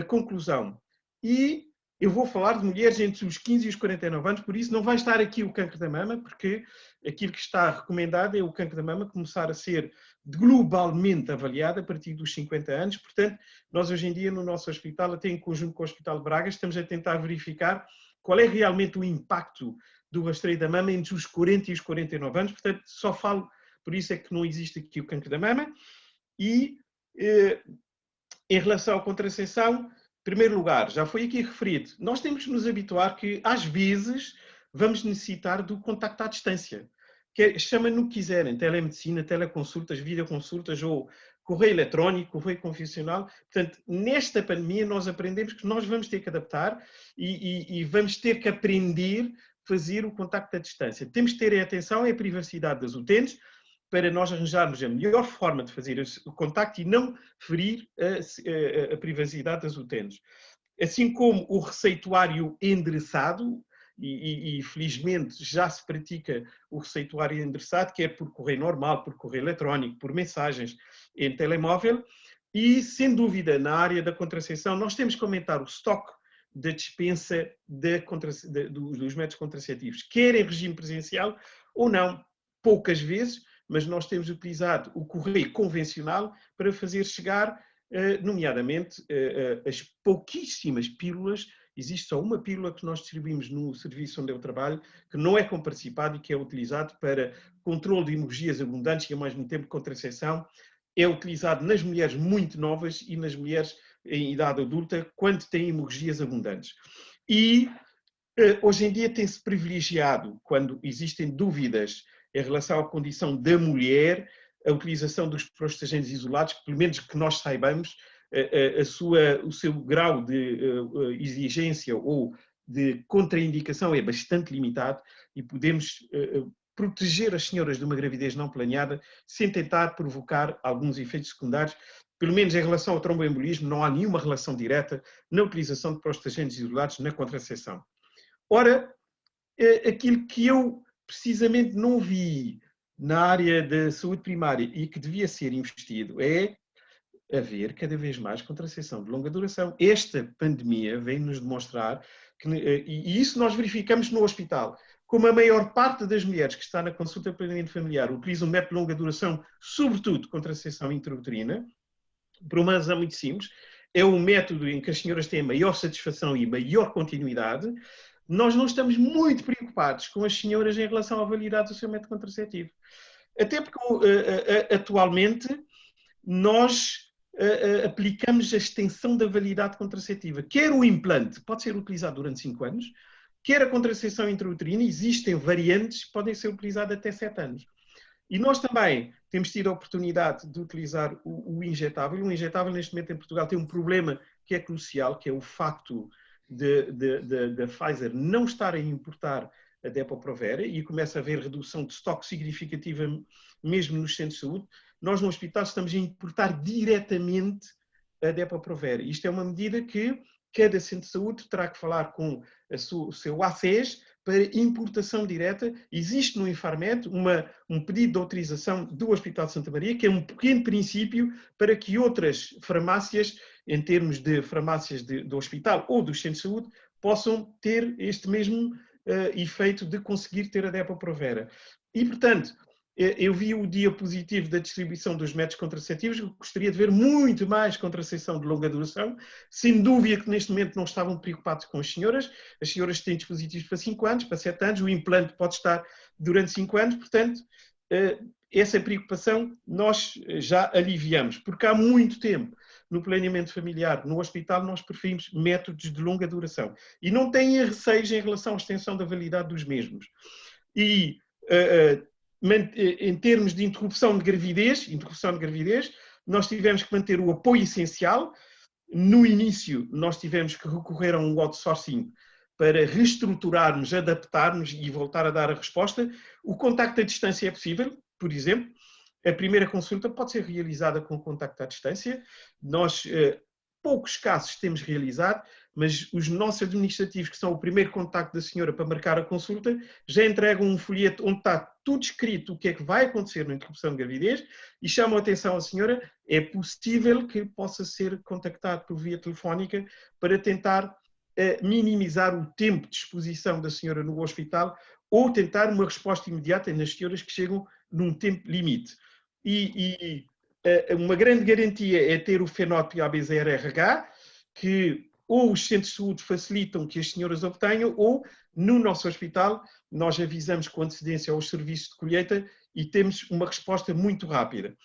conclusão. E eu vou falar de mulheres entre os 15 e os 49 anos, por isso não vai estar aqui o cancro da mama, porque aquilo que está recomendado é o cancro da mama começar a ser globalmente avaliado a partir dos 50 anos. Portanto, nós hoje em dia no nosso hospital, até em conjunto com o Hospital de Braga, estamos a tentar verificar qual é realmente o impacto do rastreio da mama entre os 40 e os 49 anos. Portanto, só falo, por isso é que não existe aqui o cancro da mama. E em relação à contracepção, em primeiro lugar, já foi aqui referido, nós temos que nos habituar que às vezes vamos necessitar do contacto à distância. Chamem-no o que quiserem, telemedicina, teleconsultas, videoconsultas ou correio eletrónico, correio convencional. Portanto, nesta pandemia nós aprendemos que nós vamos ter que adaptar e vamos ter que aprender a fazer o contacto à distância. Temos que ter atenção à privacidade das utentes para nós arranjarmos a melhor forma de fazer o contacto e não ferir a privacidade das utentes. Assim como o receituário endereçado, e felizmente já se pratica o receituário endereçado, quer por correio normal, por correio eletrónico, por mensagens em telemóvel, e sem dúvida na área da contracepção nós temos que aumentar o estoque da dispensa dos métodos contraceptivos, quer em regime presencial ou não, poucas vezes, mas nós temos utilizado o correio convencional para fazer chegar, nomeadamente, as pouquíssimas pílulas. Existe só uma pílula que nós distribuímos no serviço onde eu trabalho, que não é comparticipado e que é utilizado para controle de hemorragias abundantes e, ao mesmo tempo, contracepção. É utilizado nas mulheres muito novas e nas mulheres em idade adulta, quando têm hemorragias abundantes. E, hoje em dia, tem-se privilegiado, quando existem dúvidas em relação à condição da mulher, a utilização dos prostagénios isolados, pelo menos que nós saibamos, o seu grau de exigência ou de contraindicação é bastante limitado e podemos proteger as senhoras de uma gravidez não planeada sem tentar provocar alguns efeitos secundários. Pelo menos em relação ao tromboembolismo, não há nenhuma relação direta na utilização de prostagénios isolados na contracepção. Ora, aquilo que eu precisamente não vi na área da saúde primária e que devia ser investido é haver cada vez mais contracepção de longa duração. Esta pandemia vem nos demonstrar, e isso nós verificamos no hospital, como a maior parte das mulheres que está na consulta de planeamento familiar utilizam um método de longa duração, sobretudo contracepção intrauterina, por uma razão muito simples, é um método em que as senhoras têm maior satisfação e maior continuidade. Nós não estamos muito preocupados com as senhoras em relação à validade do seu método contraceptivo. Até porque atualmente nós aplicamos a extensão da validade contraceptiva. Quer o implante pode ser utilizado durante 5 anos, quer a contracepção intrauterina, existem variantes que podem ser utilizadas até 7 anos. E nós também temos tido a oportunidade de utilizar o injetável. O injetável, neste momento, em Portugal, tem um problema que é crucial, que é o facto da Pfizer não estar a importar a Depo-Provera e começa a haver redução de estoque significativa mesmo nos centros de saúde. Nós, no hospital, estamos a importar diretamente a Depo-Provera. Isto é uma medida que cada centro de saúde terá que falar com o seu ACES para importação direta. Existe no Infarmed um pedido de autorização do Hospital de Santa Maria, que é um pequeno princípio para que outras farmácias, em termos de farmácias do hospital ou dos centros de saúde, possam ter este mesmo efeito de conseguir ter a Depo-Provera. E, portanto, eu vi o diapositivo da distribuição dos métodos contraceptivos, eu gostaria de ver muito mais contracepção de longa duração. Sem dúvida que neste momento não estavam preocupados com as senhoras têm dispositivos para 5 anos, para 7 anos, o implante pode estar durante 5 anos, portanto, essa preocupação nós já aliviamos, porque há muito tempo no planeamento familiar, no hospital, nós preferimos métodos de longa duração e não têm receios em relação à extensão da validade dos mesmos. E em termos de interrupção de gravidez, nós tivemos que manter o apoio essencial. No início, nós tivemos que recorrer a um outsourcing para reestruturarmos, adaptarmos e voltar a dar a resposta. O contacto à distância é possível, por exemplo. A primeira consulta pode ser realizada com contacto à distância. Nós, poucos casos temos realizado, mas os nossos administrativos, que são o primeiro contacto da senhora para marcar a consulta, já entregam um folheto onde está tudo escrito o que é que vai acontecer na interrupção de gravidez e chamam a atenção à senhora, é possível que possa ser contactado por via telefónica para tentar minimizar o tempo de exposição da senhora no hospital ou tentar uma resposta imediata nas senhoras que chegam num tempo limite. Uma grande garantia é ter o fenótipo ABZRRH, que ou os centros de saúde facilitam que as senhoras obtenham, ou no nosso hospital nós avisamos com antecedência aos serviços de colheita e temos uma resposta muito rápida.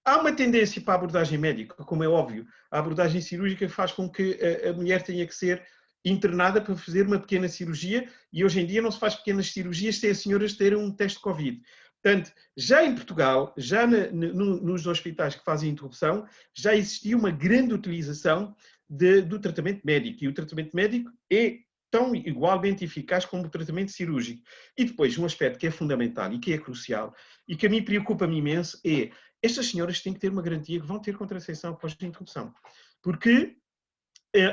Há uma tendência para a abordagem médica, como é óbvio. A abordagem cirúrgica faz com que a mulher tenha que ser internada para fazer uma pequena cirurgia e hoje em dia não se faz pequenas cirurgias sem as senhoras terem um teste de Covid. Portanto, já em Portugal, já nos hospitais que fazem interrupção, já existia uma grande utilização do tratamento médico. E o tratamento médico é tão igualmente eficaz como o tratamento cirúrgico. E depois, um aspecto que é fundamental e que é crucial, e que a mim preocupa-me imenso, é estas senhoras têm que ter uma garantia que vão ter contracepção após a interrupção. Porque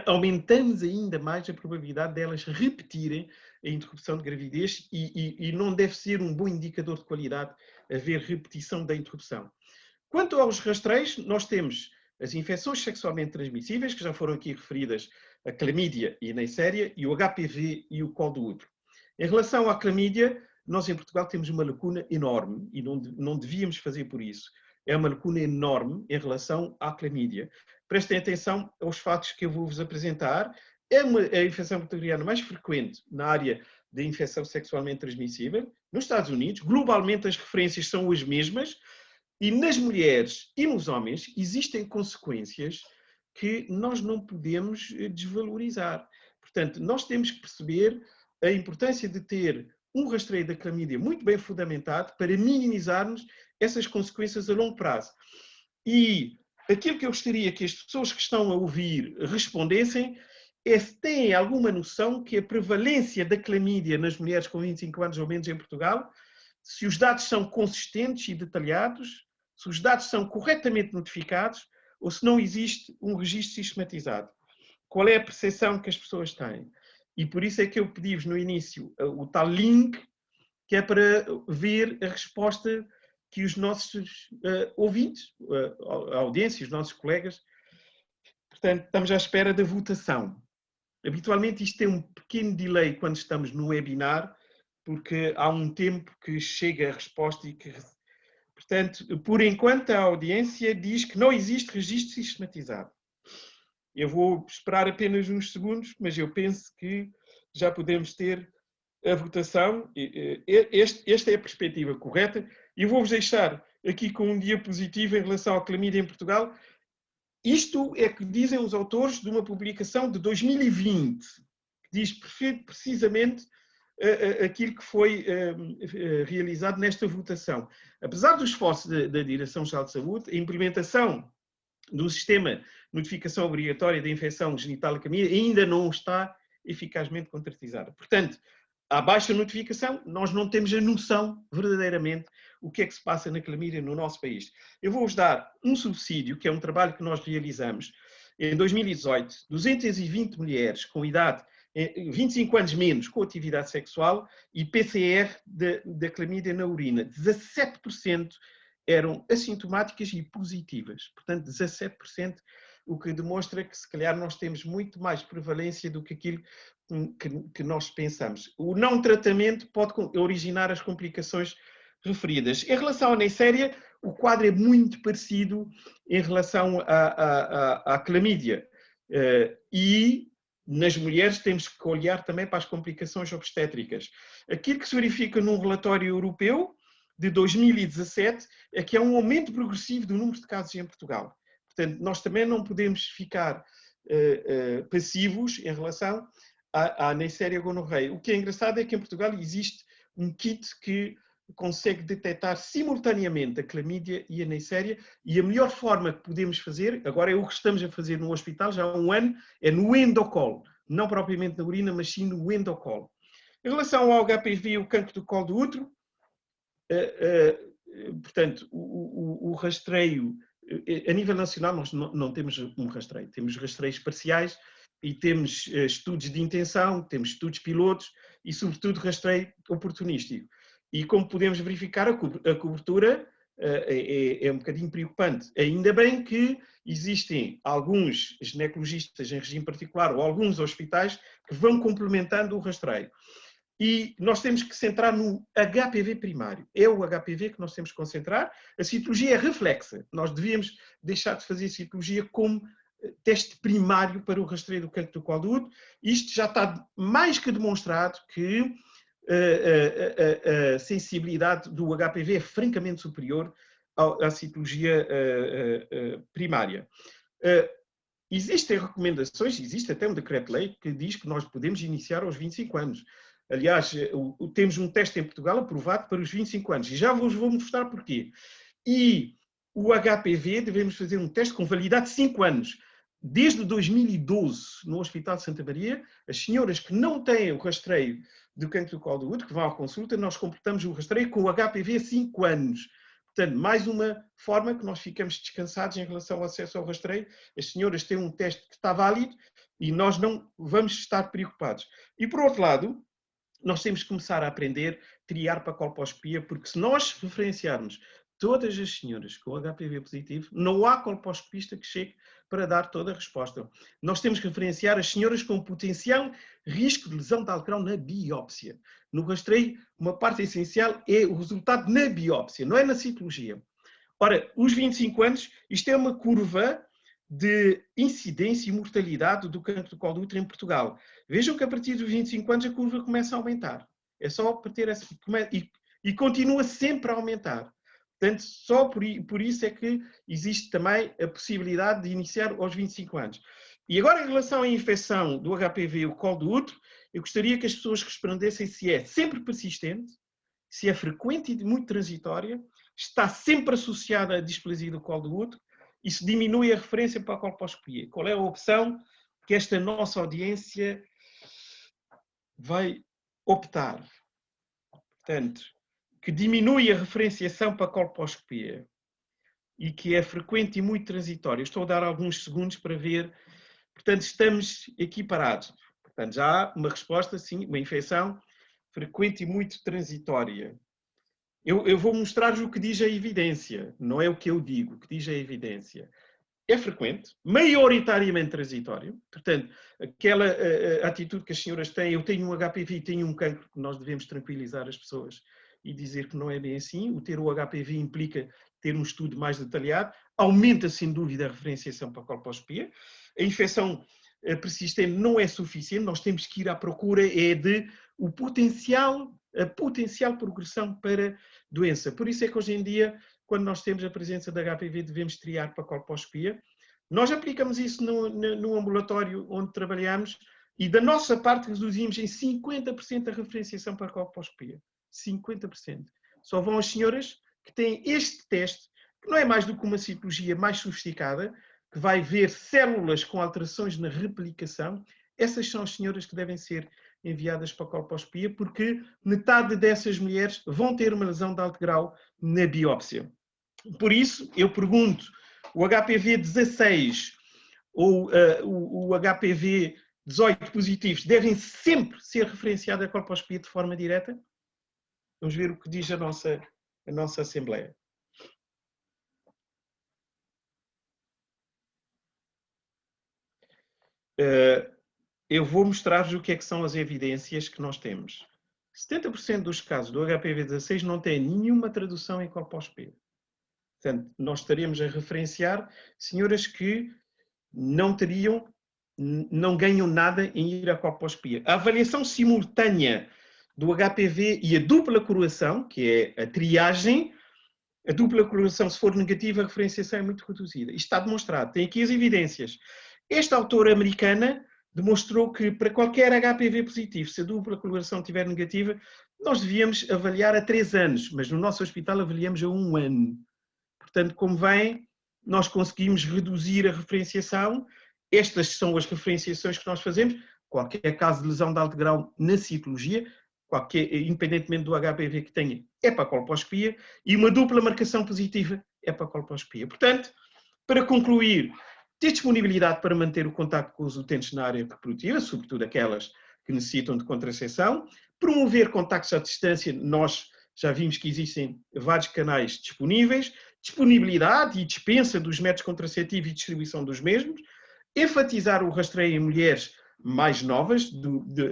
aumentamos ainda mais a probabilidade delas repetirem a interrupção de gravidez e não deve ser um bom indicador de qualidade haver repetição da interrupção. Quanto aos rastreios, nós temos as infecções sexualmente transmissíveis, que já foram aqui referidas, a clamídia e a neisseria, e o HPV e o colo do útero. Em relação à clamídia, nós em Portugal temos uma lacuna enorme e não devíamos fazer por isso. É uma lacuna enorme em relação à clamídia. Prestem atenção aos fatos que eu vou-vos apresentar. É a infecção bacteriana mais frequente na área da infecção sexualmente transmissível. Nos Estados Unidos, globalmente as referências são as mesmas. E nas mulheres e nos homens existem consequências que nós não podemos desvalorizar. Portanto, nós temos que perceber a importância de ter um rastreio da clamídia muito bem fundamentado para minimizarmos essas consequências a longo prazo. E aquilo que eu gostaria que as pessoas que estão a ouvir respondessem é se têm alguma noção que a prevalência da clamídia nas mulheres com 25 anos ou menos em Portugal, se os dados são consistentes e detalhados, se os dados são corretamente notificados ou se não existe um registro sistematizado. Qual é a percepção que as pessoas têm? E por isso é que eu pedi-vos no início o tal link, que é para ver a resposta que os nossos ouvintes, a audiência, os nossos colegas, portanto, estamos à espera da votação. Habitualmente isto tem um pequeno delay quando estamos no webinar, porque há um tempo que chega a resposta e que... Portanto, por enquanto a audiência diz que não existe registro sistematizado. Eu vou esperar apenas uns segundos, mas eu penso que já podemos ter a votação. Esta é a perspectiva correta. E vou-vos deixar aqui com um diapositivo em relação à clamídia em Portugal. Isto é que dizem os autores de uma publicação de 2020, que diz precisamente aquilo que foi realizado nesta votação. Apesar do esforço da Direção-Geral de Saúde, a implementação do sistema de notificação obrigatória da infecção genital clamídia ainda não está eficazmente concretizada. Portanto, à baixa notificação, nós não temos a noção verdadeiramente o que é que se passa na clamídia no nosso país. Eu vou-vos dar um subsídio, que é um trabalho que nós realizamos em 2018, 220 mulheres com idade 25 anos menos com atividade sexual e PCR da clamídia na urina. 17% eram assintomáticas e positivas. Portanto, 17%, o que demonstra que se calhar nós temos muito mais prevalência do que aquilo que nós pensamos. O não tratamento pode originar as complicações referidas. Em relação à neisseria, o quadro é muito parecido em relação à clamídia. E nas mulheres temos que olhar também para as complicações obstétricas. Aquilo que se verifica num relatório europeu de 2017 é que há um aumento progressivo do número de casos em Portugal. Portanto, nós também não podemos ficar passivos em relação à neisseria gonorreia. O que é engraçado é que em Portugal existe um kit que consegue detectar simultaneamente a clamídia e a neisseria, e a melhor forma que podemos fazer, agora é o que estamos a fazer no hospital já há um ano, é no endocolo, não propriamente na urina, mas sim no endocolo. Em relação ao HPV e o cancro do colo do útero, portanto, o rastreio, a nível nacional nós não temos um rastreio, temos rastreios parciais e temos estudos de intenção, temos estudos pilotos e, sobretudo, rastreio oportunístico. E como podemos verificar, a cobertura é um bocadinho preocupante. Ainda bem que existem alguns ginecologistas em regime particular ou alguns hospitais que vão complementando o rastreio. E nós temos que centrar no HPV primário. É o HPV que nós temos que concentrar. A citologia é reflexa. Nós devíamos deixar de fazer citologia como teste primário para o rastreio do cancro do colo do útero. Isto já está mais que demonstrado que a sensibilidade do HPV é francamente superior à citologia primária. Existem recomendações, existe até um decreto-lei que diz que nós podemos iniciar aos 25 anos. Aliás, temos um teste em Portugal aprovado para os 25 anos. E já vos vou mostrar porquê. E o HPV, devemos fazer um teste com validade de 5 anos. Desde 2012, no Hospital de Santa Maria, as senhoras que não têm o rastreio do cancro do colo do útero, que vão à consulta, nós completamos o rastreio com o HPV 5 anos. Portanto, mais uma forma que nós ficamos descansados em relação ao acesso ao rastreio. As senhoras têm um teste que está válido e nós não vamos estar preocupados. E, por outro lado, nós temos que começar a aprender a triar para a colposcopia, porque se nós referenciarmos todas as senhoras com HPV positivo, não há colposcopista que chegue para dar toda a resposta. Nós temos que referenciar as senhoras com potencial risco de lesão de algrão na biópsia. No rastreio, uma parte essencial é o resultado na biópsia, não é na citologia. Ora, os 25 anos, isto é uma curva de incidência e mortalidade do cancro do colo do útero em Portugal. Vejam que a partir dos 25 anos a curva começa a aumentar. É só para ter essa... E continua sempre a aumentar. Portanto, só por isso é que existe também a possibilidade de iniciar aos 25 anos. E agora, em relação à infecção do HPV, o colo do útero, eu gostaria que as pessoas respondessem se é sempre persistente, se é frequente e muito transitória, está sempre associada à displasia do colo do útero e se diminui a referência para a colposcopia. Qual é a opção que esta nossa audiência vai optar? Portanto, que diminui a referenciação para a colposcopia e que é frequente e muito transitória. Estou a dar alguns segundos para ver. Portanto, estamos equiparados. Portanto, já há uma resposta, sim, uma infecção frequente e muito transitória. Eu vou mostrar-vos o que diz a evidência, não é o que eu digo, o que diz a evidência. É frequente, maioritariamente transitório. Portanto, aquela atitude que as senhoras têm, eu tenho um HPV e tenho um cancro, nós devemos tranquilizar as pessoas e dizer que não é bem assim. O ter o HPV implica ter um estudo mais detalhado, aumenta sem dúvida a referenciação para a colposcopia. A infecção persistente não é suficiente, nós temos que ir à procura de a potencial progressão para doença. Por isso é que hoje em dia, quando nós temos a presença da HPV, devemos triar para a colposcopia. Nós aplicamos isso no ambulatório onde trabalhamos e da nossa parte reduzimos em 50% a referenciação para a colposcopia. 50%. Só vão as senhoras que têm este teste, que não é mais do que uma citologia mais sofisticada, que vai ver células com alterações na replicação. Essas são as senhoras que devem ser enviadas para a colposcopia, porque metade dessas mulheres vão ter uma lesão de alto grau na biópsia. Por isso, eu pergunto, o HPV 16 ou o HPV 18 positivos devem sempre ser referenciados à colposcopia de forma direta? Vamos ver o que diz a nossa Assembleia. Eu vou mostrar-vos o que é que são as evidências que nós temos. 70% dos casos do HPV-16 não têm nenhuma tradução em colposcopia. Portanto, nós estaremos a referenciar senhoras que não ganham nada em ir à colposcopia. A avaliação simultânea do HPV e a dupla coroação, que é a triagem, a dupla coroação, se for negativa, a referenciação é muito reduzida. Isto está demonstrado. Tem aqui as evidências. Esta autora americana demonstrou que para qualquer HPV positivo, se a dupla coloração estiver negativa, nós devíamos avaliar a 3 anos, mas no nosso hospital avaliamos a 1 ano. Portanto, como veem, nós conseguimos reduzir a referenciação. Estas são as referenciações que nós fazemos. Qualquer caso de lesão de alto grau na citologia, independentemente do HPV que tenha, é para a colposcopia, e uma dupla marcação positiva é para a colposcopia. Portanto, para concluir, ter disponibilidade para manter o contacto com os utentes na área reprodutiva, sobretudo aquelas que necessitam de contracepção, promover contactos à distância, nós já vimos que existem vários canais disponíveis, disponibilidade e dispensa dos métodos contraceptivos e distribuição dos mesmos, enfatizar o rastreio em mulheres mais novas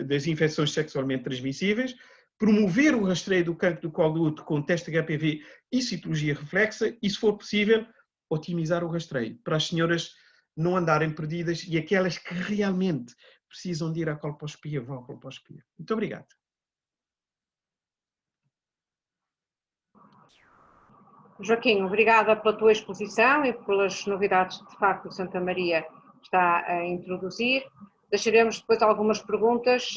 das infecções sexualmente transmissíveis, promover o rastreio do cancro do colo do útero com teste HPV e citologia reflexa e, se for possível, otimizar o rastreio para as senhoras não andarem perdidas e aquelas que realmente precisam de ir à colposcopia vão à colposcopia. Muito obrigado. Joaquim, obrigada pela tua exposição e pelas novidades que, de facto, o Santa Maria está a introduzir. Deixaremos depois algumas perguntas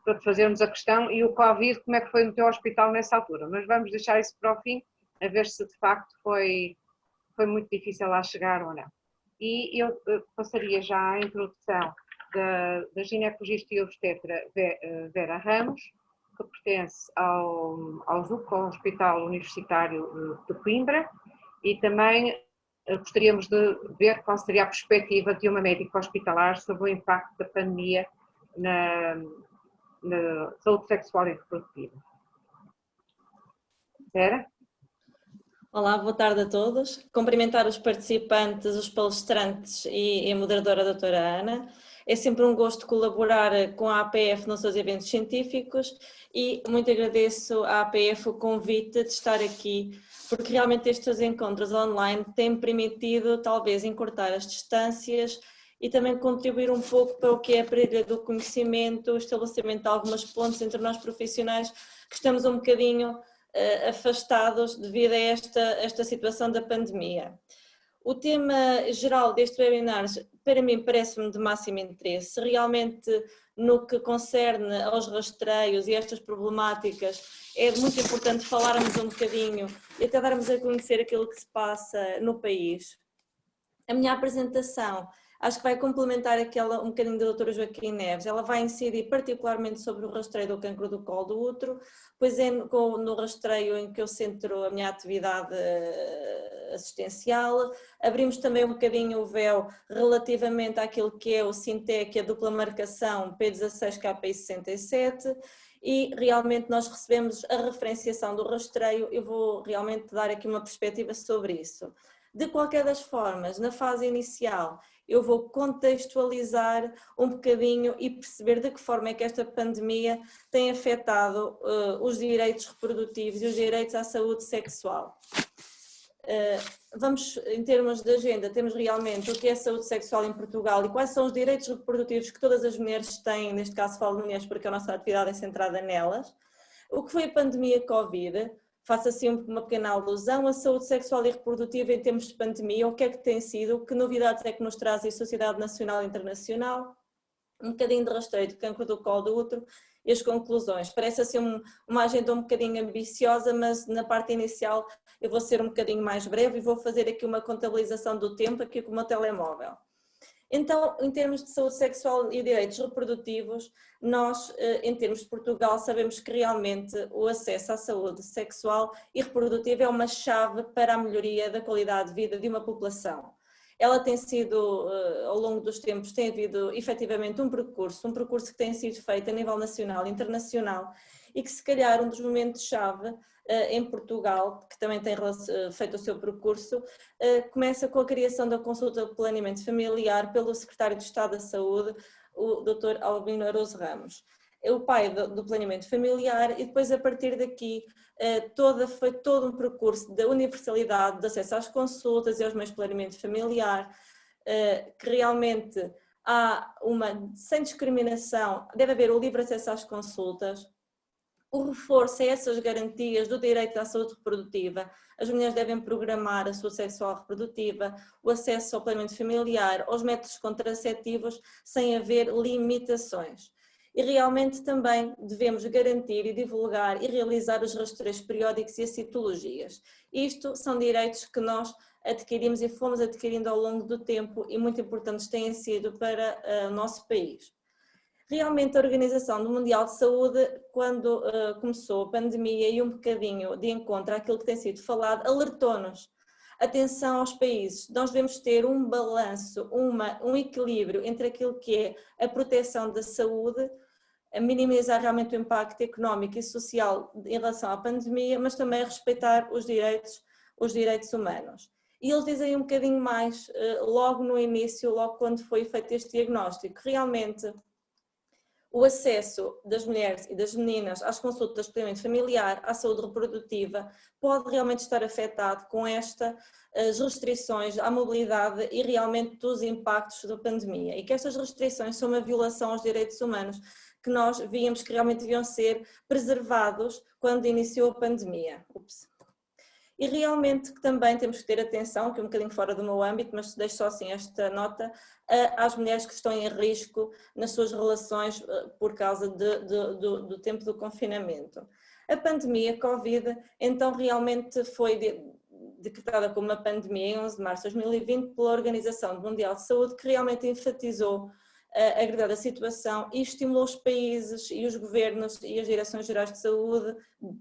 para fazermos a questão, e o Covid, como é que foi no teu hospital nessa altura? Mas vamos deixar isso para o fim, a ver se de facto foi muito difícil lá chegar ou não. E eu passaria já à introdução da ginecologista e obstetra Vera Ramos, que pertence ao ZUC, ao Hospital Universitário de Coimbra, e também gostaríamos de ver qual seria a perspectiva de uma médica hospitalar sobre o impacto da pandemia na saúde sexual e reprodutiva. Vera? Olá, boa tarde a todos. Cumprimentar os participantes, os palestrantes e a moderadora a doutora Ana. É sempre um gosto colaborar com a APF nos seus eventos científicos e muito agradeço à APF o convite de estar aqui, porque realmente estes encontros online têm permitido talvez encurtar as distâncias e também contribuir um pouco para o que é a partilha do conhecimento, o estabelecimento de algumas pontes entre nós profissionais que estamos um bocadinho afastados devido a esta situação da pandemia. O tema geral deste webinar, para mim, parece-me de máximo interesse. Realmente, no que concerne aos rastreios e estas problemáticas, é muito importante falarmos um bocadinho e até darmos a conhecer aquilo que se passa no país. A minha apresentação acho que vai complementar um bocadinho da doutora Joaquim Neves. Ela vai incidir particularmente sobre o rastreio do cancro do colo do útero, pois é no rastreio em que eu centro a minha atividade assistencial. Abrimos também um bocadinho o véu relativamente àquilo que é o SINTEC, a dupla marcação P16KPI67, e realmente nós recebemos a referenciação do rastreio. Eu vou realmente dar aqui uma perspectiva sobre isso. De qualquer das formas, na fase inicial, eu vou contextualizar um bocadinho e perceber de que forma é que esta pandemia tem afetado os direitos reprodutivos e os direitos à saúde sexual. Vamos, em termos de agenda, temos realmente o que é a saúde sexual em Portugal e quais são os direitos reprodutivos que todas as mulheres têm, neste caso falo de mulheres porque a nossa atividade é centrada nelas. O que foi a pandemia Covid? Faço assim uma pequena alusão, a saúde sexual e reprodutiva em termos de pandemia, o que é que tem sido, que novidades é que nos traz a Sociedade Nacional e Internacional, um bocadinho de rastreio do cancro do colo do útero e as conclusões. Parece assim uma agenda um bocadinho ambiciosa, mas na parte inicial eu vou ser um bocadinho mais breve e vou fazer aqui uma contabilização do tempo aqui com o meu telemóvel. Então, em termos de saúde sexual e direitos reprodutivos, nós, em termos de Portugal, sabemos que realmente o acesso à saúde sexual e reprodutiva é uma chave para a melhoria da qualidade de vida de uma população. Ela tem sido, ao longo dos tempos, tem havido efetivamente um percurso que tem sido feito a nível nacional e internacional e que se calhar um dos momentos-chave em Portugal, que também tem feito o seu percurso, começa com a criação da consulta de planeamento familiar pelo Secretário de Estado da Saúde, o Dr. Albino Aroso Ramos. É o pai do planeamento familiar e depois a partir daqui foi todo um percurso da universalidade de acesso às consultas e aos meios de planeamento familiar, que realmente há sem discriminação, deve haver o livre acesso às consultas, o reforço a essas garantias do direito à saúde reprodutiva. As mulheres devem programar a saúde sexual reprodutiva, o acesso ao planeamento familiar, aos métodos contraceptivos, sem haver limitações. E realmente também devemos garantir e divulgar e realizar os rastreios periódicos e as citologias. Isto são direitos que nós adquirimos e fomos adquirindo ao longo do tempo e muito importantes têm sido para o nosso país. Realmente a Organização Mundial de Saúde, quando começou a pandemia e um bocadinho de encontro àquilo que tem sido falado, alertou-nos. Atenção aos países, nós devemos ter um balanço, um equilíbrio entre aquilo que é a proteção da saúde, a minimizar realmente o impacto económico e social em relação à pandemia, mas também a respeitar os direitos humanos. E eles dizem um bocadinho mais, logo no início, logo quando foi feito este diagnóstico, realmente o acesso das mulheres e das meninas às consultas de planeamento familiar, à saúde reprodutiva, pode realmente estar afetado com as restrições à mobilidade e realmente dos impactos da pandemia. E que estas restrições são uma violação aos direitos humanos que nós víamos que realmente deviam ser preservados quando iniciou a pandemia. E realmente que também temos que ter atenção, que é um bocadinho fora do meu âmbito, mas deixo só assim esta nota, às mulheres que estão em risco nas suas relações por causa do tempo do confinamento. A pandemia Covid, então, realmente foi decretada como uma pandemia em 11 de março de 2020 pela Organização Mundial de Saúde, que realmente enfatizou a gravidade da situação e estimulou os países e os governos e as direções gerais de saúde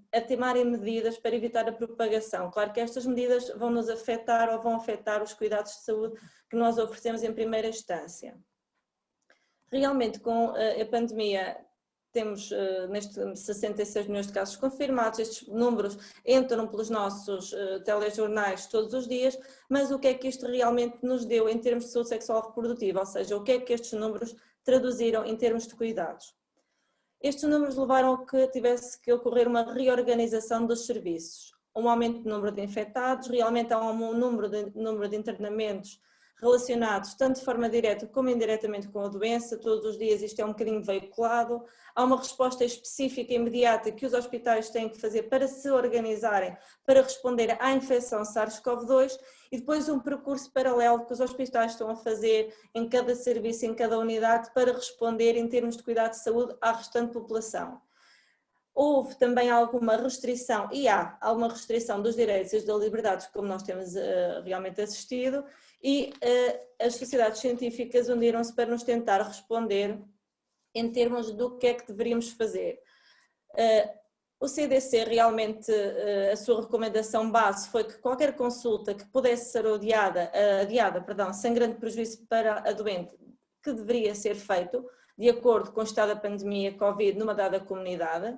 a tomarem medidas para evitar a propagação. Claro que estas medidas vão nos afetar ou vão afetar os cuidados de saúde que nós oferecemos em primeira instância. Realmente, com a pandemia, temos neste 66 milhões de casos confirmados, estes números entram pelos nossos telejornais todos os dias, mas o que é que isto realmente nos deu em termos de saúde sexual reprodutiva, ou seja, o que é que estes números traduziram em termos de cuidados? Estes números levaram a que tivesse que ocorrer uma reorganização dos serviços, um aumento do número de infectados, realmente há um número de internamentos relacionados tanto de forma direta como indiretamente com a doença, todos os dias isto é um bocadinho veiculado, há uma resposta específica e imediata que os hospitais têm que fazer para se organizarem, para responder à infecção SARS-CoV-2 e depois um percurso paralelo que os hospitais estão a fazer em cada serviço, em cada unidade, para responder em termos de cuidado de saúde à restante população. Houve também alguma restrição, e há alguma restrição dos direitos e das liberdades, como nós temos realmente assistido, e as sociedades científicas uniram-se para nos tentar responder em termos do que é que deveríamos fazer. O CDC realmente, a sua recomendação base foi que qualquer consulta que pudesse ser adiada, sem grande prejuízo para a doente, que deveria ser feito, de acordo com o estado da pandemia Covid numa dada comunidade.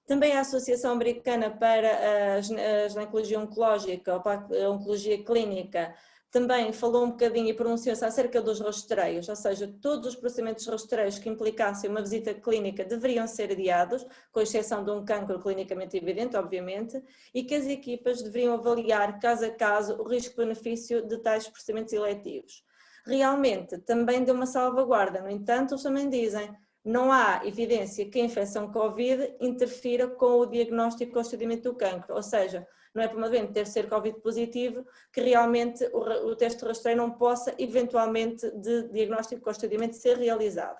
Também a Associação Americana para a Ginecologia Oncológica, ou para a Oncologia Clínica, também falou um bocadinho e pronunciou-se acerca dos rastreios, ou seja, todos os procedimentos rastreios que implicassem uma visita clínica deveriam ser adiados, com exceção de um cancro clinicamente evidente, obviamente, e que as equipas deveriam avaliar caso a caso o risco-benefício de tais procedimentos eletivos. Realmente, também deu uma salvaguarda, no entanto, eles também dizem: não há evidência que a infecção Covid interfira com o diagnóstico e procedimento do cancro, ou seja, não é por uma doente ter ser Covid positivo que realmente o teste de rastreio não possa eventualmente de diagnóstico e procedimento ser realizado.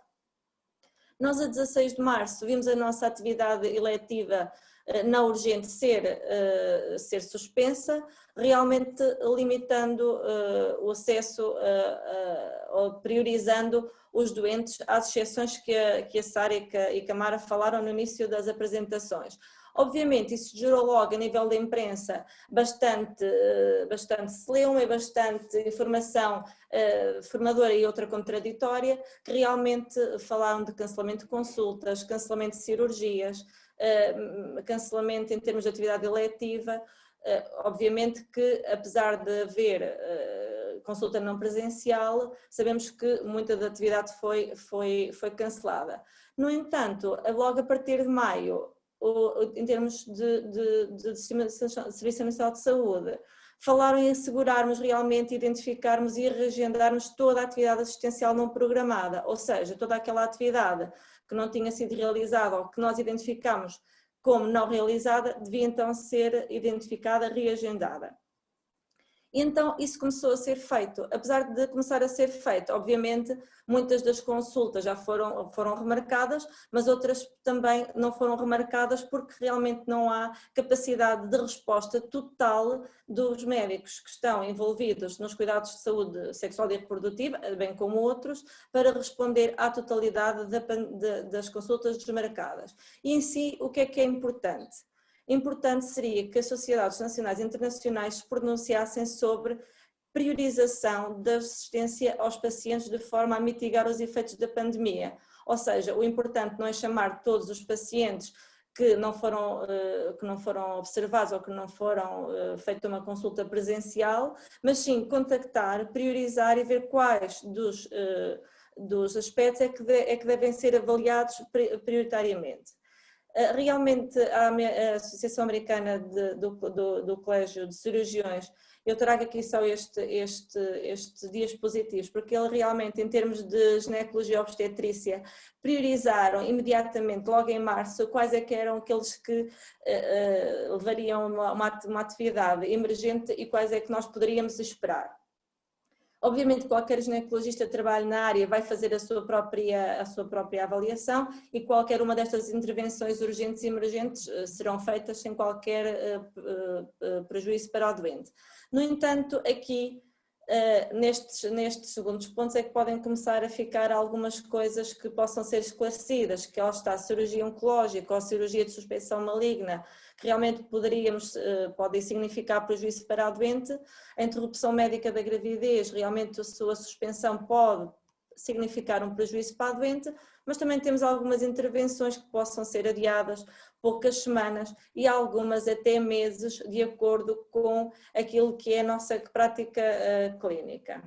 Nós a 16 de março vimos a nossa atividade eletiva na urgente ser suspensa, realmente limitando o acesso ou priorizando os doentes às exceções que a Sara e que a Mara falaram no início das apresentações. Obviamente isso gerou logo a nível da imprensa bastante celeuma e bastante informação formadora e outra contraditória, que realmente falaram de cancelamento de consultas, cancelamento de cirurgias, cancelamento em termos de atividade eletiva. Obviamente que, apesar de haver consulta não presencial, sabemos que muita da atividade foi cancelada. No entanto, logo a partir de maio, em termos de Serviço Nacional de Saúde, falaram em assegurarmos realmente, identificarmos e reagendarmos toda a atividade assistencial não programada, ou seja, toda aquela atividade que não tinha sido realizada ou que nós identificamos como não realizada, devia então ser identificada, reagendada. E então isso começou a ser feito. Apesar de começar a ser feito, obviamente muitas das consultas já foram remarcadas, mas outras também não foram remarcadas porque realmente não há capacidade de resposta total dos médicos que estão envolvidos nos cuidados de saúde sexual e reprodutiva, bem como outros, para responder à totalidade das consultas desmarcadas. E em si, o que é importante? Importante seria que as sociedades nacionais e internacionais se pronunciassem sobre priorização da assistência aos pacientes de forma a mitigar os efeitos da pandemia. Ou seja, o importante não é chamar todos os pacientes que não foram observados ou que não foram feita uma consulta presencial, mas sim contactar, priorizar e ver quais dos aspectos é que devem ser avaliados prioritariamente. Realmente, a Associação Americana do Colégio de Cirurgiões, eu trago aqui só estes diapositivos, porque ele realmente, em termos de ginecologia e obstetrícia, priorizaram imediatamente, logo em março, quais é que eram aqueles que levariam uma atividade emergente e quais é que nós poderíamos esperar. Obviamente, qualquer ginecologista que trabalhe na área vai fazer a sua própria avaliação e qualquer uma destas intervenções urgentes e emergentes serão feitas sem qualquer prejuízo para o doente. No entanto, aqui, nestes segundos pontos, é que podem começar a ficar algumas coisas que possam ser esclarecidas, que está a cirurgia oncológica ou a cirurgia de suspeição maligna, que realmente podem significar prejuízo para a doente. A interrupção médica da gravidez, realmente a sua suspensão pode significar um prejuízo para a doente, mas também temos algumas intervenções que possam ser adiadas poucas semanas e algumas até meses, de acordo com aquilo que é a nossa prática clínica.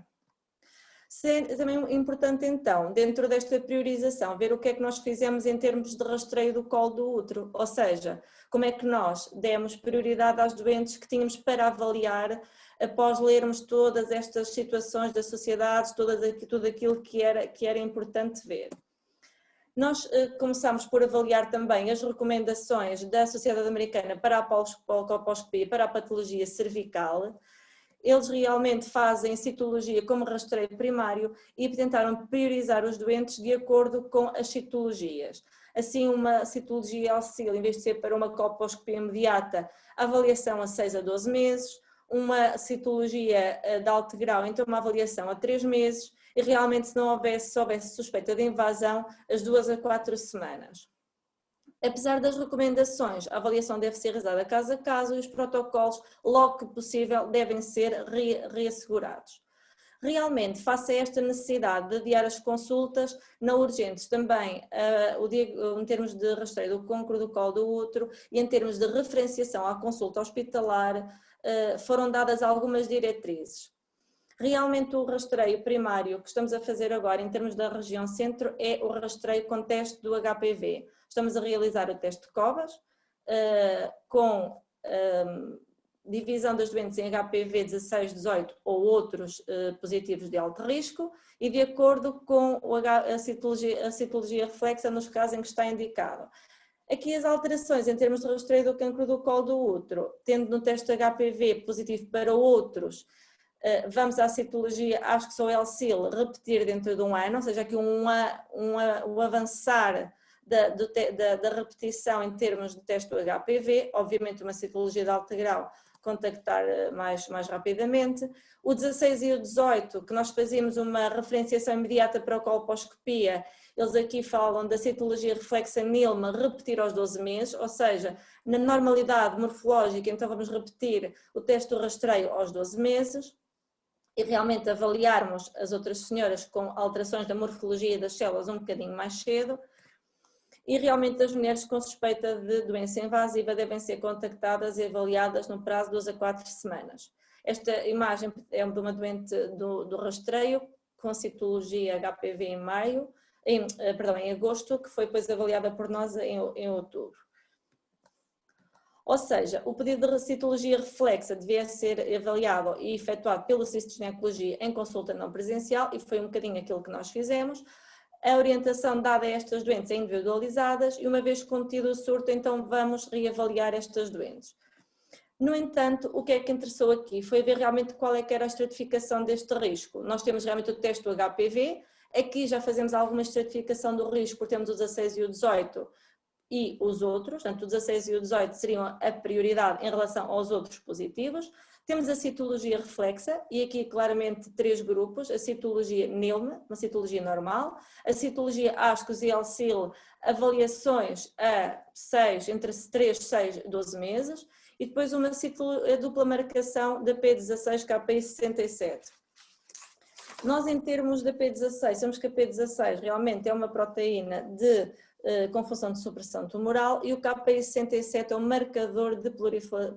Também é importante então, dentro desta priorização, ver o que é que nós fizemos em termos de rastreio do colo do útero, ou seja, como é que nós demos prioridade aos doentes que tínhamos para avaliar após lermos todas estas situações da sociedade, tudo aquilo que era importante ver. Nós começamos por avaliar também as recomendações da Sociedade Americana para a colposcopia e para a patologia cervical. Eles realmente fazem citologia como rastreio primário e tentaram priorizar os doentes de acordo com as citologias. Assim, uma citologia LCIL, em vez de ser para uma colposcopia imediata, avaliação a 6 a 12 meses, uma citologia de alto grau, então uma avaliação a 3 meses, e realmente se houvesse suspeita de invasão, as 2 a 4 semanas. Apesar das recomendações, a avaliação deve ser realizada caso a caso e os protocolos, logo que possível, devem ser reassegurados. Realmente, face a esta necessidade de adiar as consultas, não urgentes também, em termos de rastreio do cancro do colo do útero e em termos de referenciação à consulta hospitalar, foram dadas algumas diretrizes. Realmente o rastreio primário que estamos a fazer agora em termos da região centro é o rastreio com teste do HPV. Estamos a realizar o teste de Covas com divisão das doentes em HPV 16, 18 ou outros positivos de alto risco e de acordo com a citologia reflexa nos casos em que está indicado. Aqui as alterações em termos de rastreio do cancro do colo do útero, tendo no teste HPV positivo para outros, vamos à citologia, acho que sou LCIL, repetir dentro de um ano, ou seja, aqui o avançar da repetição em termos de teste do HPV, obviamente uma citologia de alto grau, contactar mais rapidamente. O 16 e o 18, que nós fazíamos uma referenciação imediata para a colposcopia, eles aqui falam da citologia reflexa NILMA, repetir aos 12 meses, ou seja, na normalidade morfológica, então vamos repetir o teste do rastreio aos 12 meses. E realmente avaliarmos as outras senhoras com alterações da morfologia das células um bocadinho mais cedo. E realmente as mulheres com suspeita de doença invasiva devem ser contactadas e avaliadas no prazo de 2 a 4 semanas. Esta imagem é de uma doente do rastreio com citologia HPV em agosto, que foi depois avaliada por nós em outubro. Ou seja, o pedido de citologia reflexa devia ser avaliado e efetuado pelo Serviço de Ginecologia em consulta não presencial e foi um bocadinho aquilo que nós fizemos. A orientação dada a estas doentes é individualizadas e uma vez contido o surto, então vamos reavaliar estas doentes. No entanto, o que é que interessou aqui foi ver realmente qual é que era a estratificação deste risco. Nós temos realmente o teste do HPV, aqui já fazemos alguma estratificação do risco, porque temos o 16 e o 18, e os outros, portanto o 16 e o 18 seriam a prioridade em relação aos outros positivos. Temos a citologia reflexa e aqui claramente 3 grupos, a citologia NILMA, uma citologia normal, a citologia ASCOS e LCIL, avaliações a 6, entre 3, 6 e 12 meses e depois uma dupla marcação da P16 KPI67. Nós em termos da P16, sabemos que a P16 realmente é uma proteína com função de supressão tumoral e o KPI67 é um marcador de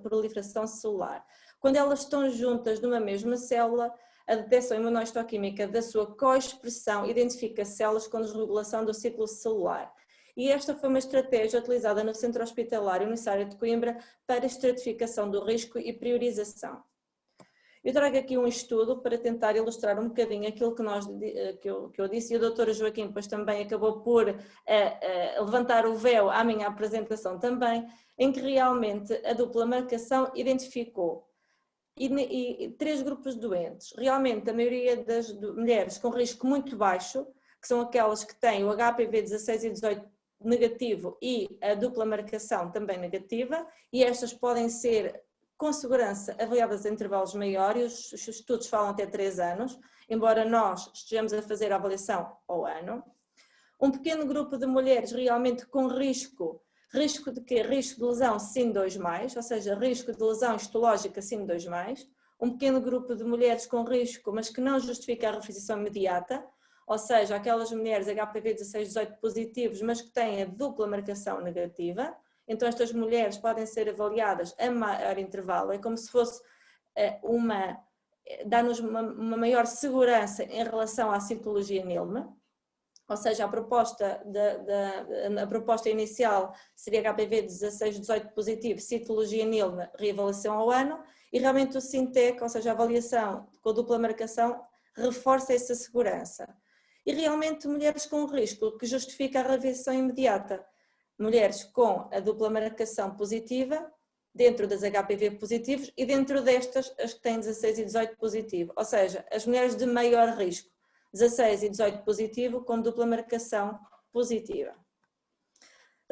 proliferação celular. Quando elas estão juntas numa mesma célula, a detecção imunohistoquímica da sua coexpressão identifica células com desregulação do ciclo celular. e esta foi uma estratégia utilizada no Centro Hospitalar Universitário de Coimbra para estratificação do risco e priorização. Eu trago aqui um estudo para tentar ilustrar um bocadinho aquilo que eu disse, e o Dr. Joaquim depois também acabou por levantar o véu à minha apresentação também, em que realmente a dupla marcação identificou e 3 grupos de doentes. Realmente a maioria das mulheres com risco muito baixo, que são aquelas que têm o HPV 16 e 18 negativo e a dupla marcação também negativa, e estas podem ser com segurança avaliadas em intervalos maiores, os estudos falam até 3 anos, embora nós estejamos a fazer a avaliação ao ano. Um pequeno grupo de mulheres realmente com risco de quê? Risco de lesão SIN2+, ou seja, risco de lesão histológica SIN2+, um pequeno grupo de mulheres com risco, mas que não justifica a referenciação imediata, ou seja, aquelas mulheres HPV 16-18 positivos, mas que têm a dupla marcação negativa. Então estas mulheres podem ser avaliadas a maior intervalo, é como se fosse dar-nos uma maior segurança em relação à citologia NILM, ou seja, a proposta inicial seria HPV 16-18 positivo, citologia NILM, reavaliação ao ano, e realmente o SINTEC, ou seja, a avaliação com a dupla marcação, reforça essa segurança. E realmente mulheres com risco que justifica a reavaliação imediata, mulheres com a dupla marcação positiva, dentro das HPV positivos e dentro destas as que têm 16 e 18 positivo, ou seja, as mulheres de maior risco, 16 e 18 positivo com dupla marcação positiva.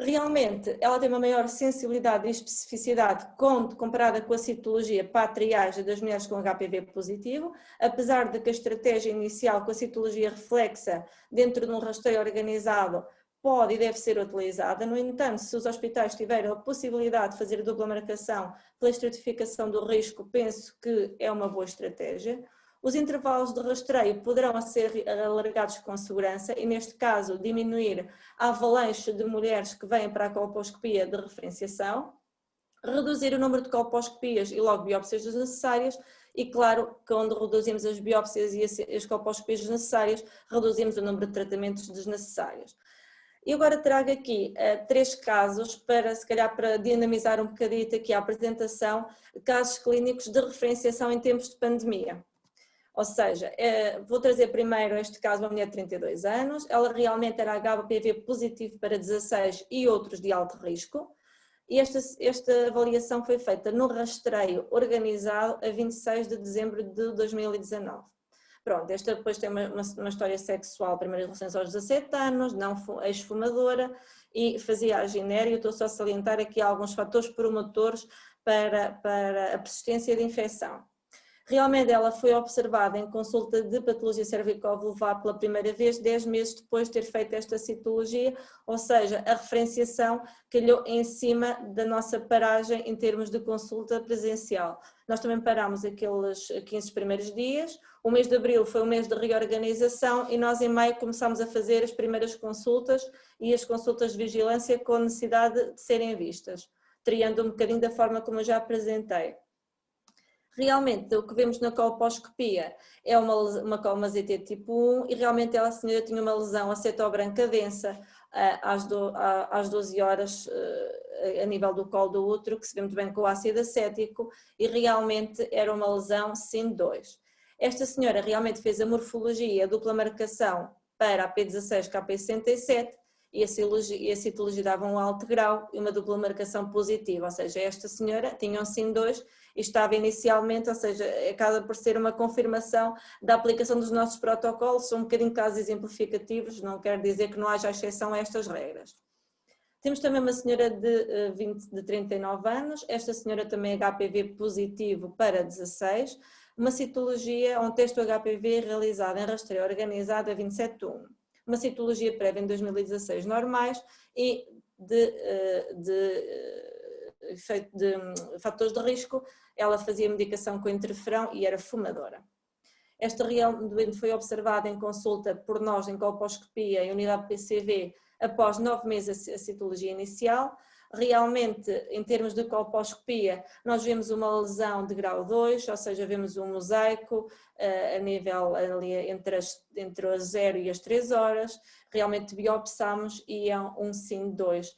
Realmente ela tem uma maior sensibilidade e especificidade comparada com a citologia para-triagem das mulheres com HPV positivo, apesar de que a estratégia inicial com a citologia reflexa dentro de um rastreio organizado pode e deve ser utilizada. No entanto, se os hospitais tiverem a possibilidade de fazer dupla marcação pela estratificação do risco, penso que é uma boa estratégia. Os intervalos de rastreio poderão ser alargados com segurança e, neste caso, diminuir a avalanche de mulheres que vêm para a colposcopia de referenciação, reduzir o número de colposcopias e logo biópsias desnecessárias e, claro, que onde reduzimos as biópsias e as colposcopias desnecessárias, reduzimos o número de tratamentos desnecessários. E agora trago aqui 3 casos para, se calhar, para dinamizar um bocadinho aqui a apresentação, casos clínicos de referenciação em tempos de pandemia. Ou seja, vou trazer primeiro este caso, uma mulher de 32 anos, ela realmente era HPV positivo para 16 e outros de alto risco, e esta avaliação foi feita no rastreio organizado a 26 de dezembro de 2019. Pronto, esta depois tem uma história sexual, primeiras relações aos 17 anos, não ex-fumadora e fazia a ginéria. Eu estou só a salientar aqui alguns fatores promotores para a persistência de infecção. Realmente ela foi observada em consulta de patologia cervicovulvar pela primeira vez 10 meses depois de ter feito esta citologia, ou seja, a referenciação calhou em cima da nossa paragem em termos de consulta presencial. Nós também parámos aqueles 15 primeiros dias, o mês de abril foi um mês de reorganização e nós em maio começámos a fazer as primeiras consultas e as consultas de vigilância com necessidade de serem vistas, triando um bocadinho da forma como eu já apresentei. Realmente o que vemos na colposcopia é uma colmazite tipo 1 e realmente a senhora tinha uma lesão acetobranca densa às 12 horas a nível do colo do útero, que se vê muito bem com o ácido acético, e realmente era uma lesão SIN2. Esta senhora realmente fez a morfologia, a dupla marcação para a P16 KP67 e a citologia dava um alto grau e uma dupla marcação positiva, ou seja, esta senhora tinha um SIN2 e estava inicialmente, ou seja, acaba por ser uma confirmação da aplicação dos nossos protocolos, são um bocadinho casos exemplificativos, não quer dizer que não haja exceção a estas regras. Temos também uma senhora de 39 anos, esta senhora também é HPV positivo para 16, uma citologia, um teste HPV realizado em rastreio organizado a 27/1, uma citologia prévia em 2016 normais e de fatores de risco, ela fazia medicação com interferão e era fumadora. Esta doente foi observada em consulta por nós em colposcopia em unidade PCV após 9 meses a citologia inicial, realmente, em termos de colposcopia, nós vemos uma lesão de grau 2, ou seja, vemos um mosaico a nível ali entre as 0 e as 3 horas, realmente biopsamos e é um SIN 2.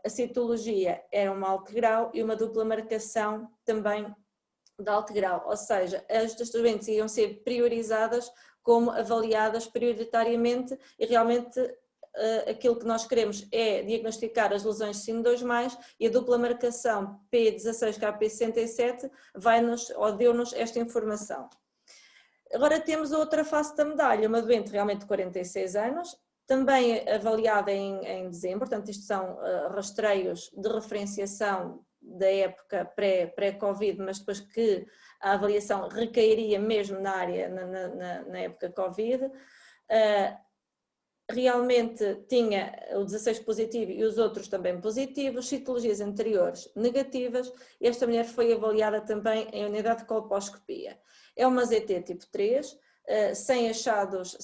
A citologia era um alto grau e uma dupla marcação também de alto grau, ou seja, estas doentes iam ser priorizadas como avaliadas prioritariamente e realmente aquilo que nós queremos é diagnosticar as lesões SIN2+, e a dupla marcação P16KP67 deu-nos esta informação. Agora temos outra face da medalha, uma doente realmente de 46 anos, também avaliada em dezembro, portanto isto são rastreios de referenciação da época pré-Covid, mas depois que a avaliação recairia mesmo na área, na época Covid. Realmente tinha o 16 positivo e os outros também positivos, citologias anteriores negativas. Esta mulher foi avaliada também em unidade de colposcopia. É uma ZT tipo 3, sem achados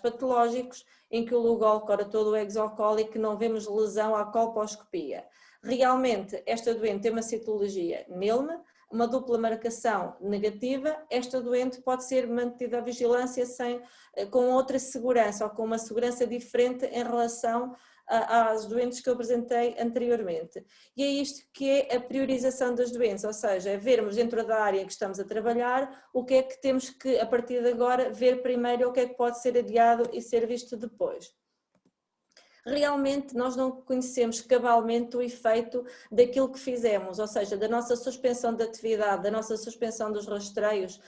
patológicos, em que o lugol cora todo o exocólico, não vemos lesão à colposcopia. Realmente esta doente tem uma citologia NILM, uma dupla marcação negativa. Esta doente pode ser mantida à vigilância com outra segurança ou com uma segurança diferente em relação às doentes que eu apresentei anteriormente. E é isto que é a priorização das doentes, ou seja, é vermos dentro da área que estamos a trabalhar o que é que temos que, a partir de agora, ver primeiro ou o que é que pode ser adiado e ser visto depois. Realmente nós não conhecemos cabalmente o efeito daquilo que fizemos, ou seja, da nossa suspensão de atividade, da nossa suspensão dos rastreios,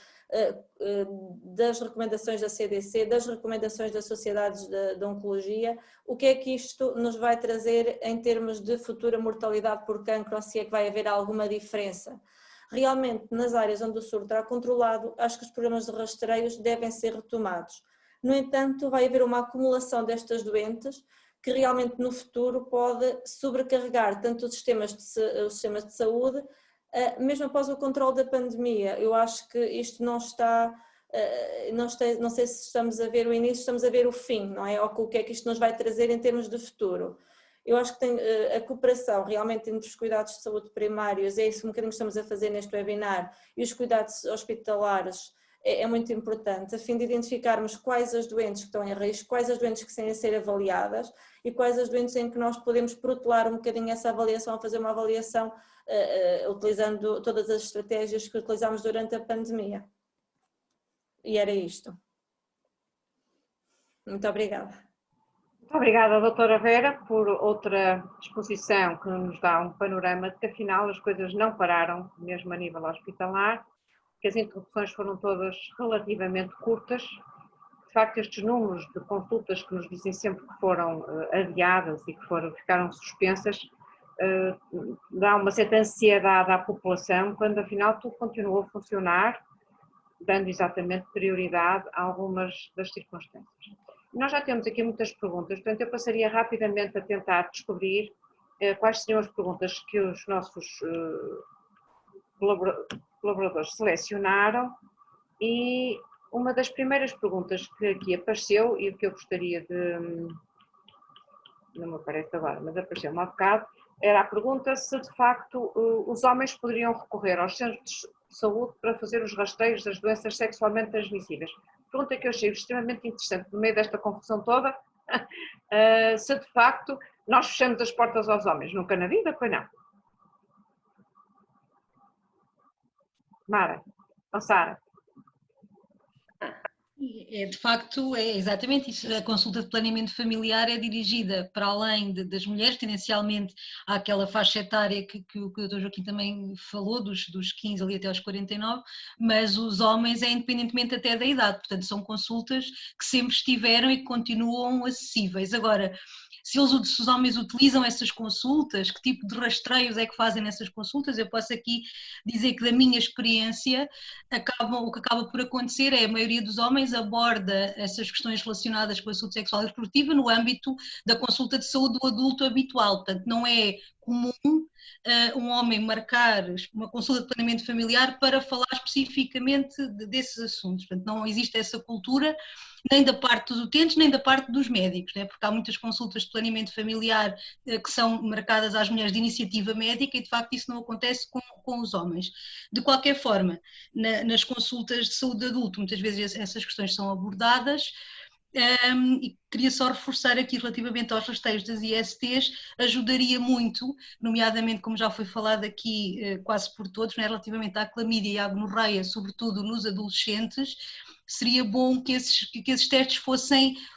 das recomendações da CDC, das recomendações das sociedades de oncologia, o que é que isto nos vai trazer em termos de futura mortalidade por cancro, ou se é que vai haver alguma diferença. Realmente, nas áreas onde o surto está controlado, acho que os programas de rastreios devem ser retomados. No entanto, vai haver uma acumulação destas doentes que realmente no futuro pode sobrecarregar tanto os sistemas de saúde, mesmo após o controle da pandemia. Eu acho que isto não sei se estamos a ver o início, estamos a ver o fim, não é? Ou o que é que isto nos vai trazer em termos de futuro. Eu acho que a cooperação realmente entre os cuidados de saúde primários, é isso um bocadinho que estamos a fazer neste webinar, e os cuidados hospitalares, é muito importante, a fim de identificarmos quais as doentes que estão em risco, quais as doentes que têm a ser avaliadas e quais as doentes em que nós podemos protelar um bocadinho essa avaliação, fazer uma avaliação utilizando todas as estratégias que utilizámos durante a pandemia. E era isto. Muito obrigada. Muito obrigada, doutora Vera, por outra exposição que nos dá um panorama de que afinal as coisas não pararam, mesmo a nível hospitalar, que as interrupções foram todas relativamente curtas. De facto, estes números de consultas que nos dizem sempre que foram adiadas e que ficaram suspensas, dá uma certa ansiedade à população, quando afinal tudo continuou a funcionar, dando exatamente prioridade a algumas das circunstâncias. Nós já temos aqui muitas perguntas, portanto eu passaria rapidamente a tentar descobrir quais seriam as perguntas que os nossos colaboradores selecionaram, e uma das primeiras perguntas que aqui apareceu e o que eu gostaria de, não me aparece agora, mas apareceu-me há bocado, era a pergunta se de facto os homens poderiam recorrer aos centros de saúde para fazer os rastreios das doenças sexualmente transmissíveis. Pergunta que eu achei extremamente interessante no meio desta confusão toda, se de facto nós fechamos as portas aos homens. Nunca na vida, pois não. Mara, ou Sara? De facto, é exatamente isso. A consulta de planeamento familiar é dirigida para além das mulheres, tendencialmente àquela faixa etária que o Dr. Joaquim também falou, dos 15 ali até aos 49, mas os homens é independentemente até da idade, portanto são consultas que sempre estiveram e que continuam acessíveis. Agora, se os homens utilizam essas consultas, que tipo de rastreios é que fazem nessas consultas, eu posso aqui dizer que da minha experiência o que acaba por acontecer é a maioria dos homens aborda essas questões relacionadas com a saúde sexual e reprodutiva no âmbito da consulta de saúde do adulto habitual, portanto não é comum um homem marcar uma consulta de planeamento familiar para falar especificamente desses assuntos. Portanto, não existe essa cultura nem da parte dos utentes, nem da parte dos médicos, né? Porque há muitas consultas de planeamento familiar que são marcadas às mulheres de iniciativa médica e, de facto, isso não acontece com os homens. De qualquer forma, nas consultas de saúde adulto, muitas vezes essas questões são abordadas. E queria só reforçar aqui relativamente aos rastreios das ISTs, ajudaria muito, nomeadamente como já foi falado aqui quase por todos, né, relativamente à clamídia e à gonorreia, sobretudo nos adolescentes, seria bom que esses testes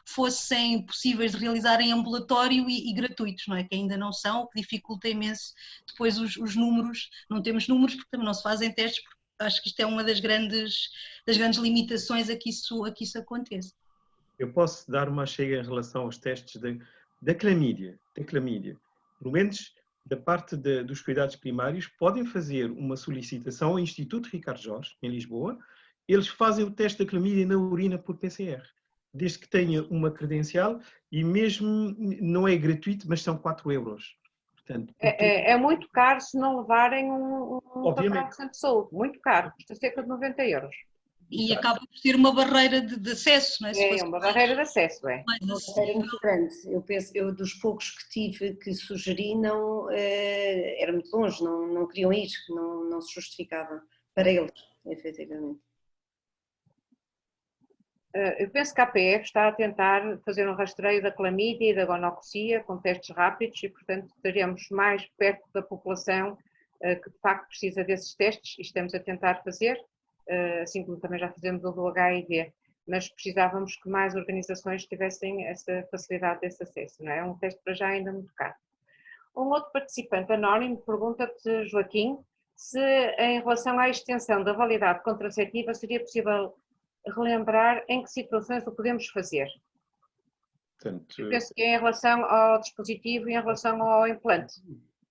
fossem possíveis de realizar em ambulatório e gratuitos, não é? Que ainda não são, o que dificulta imenso depois os números, não temos números porque também não se fazem testes, porque acho que isto é uma das grandes limitações a que isso aconteça. Eu posso dar uma chega em relação aos testes da clamídia. Pelo menos da parte dos cuidados primários, podem fazer uma solicitação ao Instituto Ricardo Jorge, em Lisboa. Eles fazem o teste da clamídia na urina por PCR, desde que tenha uma credencial e mesmo não é gratuito, mas são 4 euros. Portanto, é muito caro se não levarem um papel de saúde. Muito caro, custa cerca de 90 euros. E acaba por ser uma barreira de acesso, não é? É uma barreira de acesso, é. Uma barreira muito grande. Eu dos poucos que tive que sugeri, não, era muito longe, não queriam ir, não se justificava para eles, efetivamente. Eu penso que a APF está a tentar fazer um rastreio da clamídia e da gonorreia com testes rápidos e, portanto, estaremos mais perto da população que de facto precisa desses testes e estamos a tentar fazer, assim como também já fizemos o do HIV, mas precisávamos que mais organizações tivessem essa facilidade desse acesso, não é? É um teste para já ainda muito caro. Um outro participante anónimo pergunta-te, Joaquim, se em relação à extensão da validade contraceptiva seria possível relembrar em que situações o podemos fazer. Portanto, eu penso que é em relação ao dispositivo e em relação ao implante.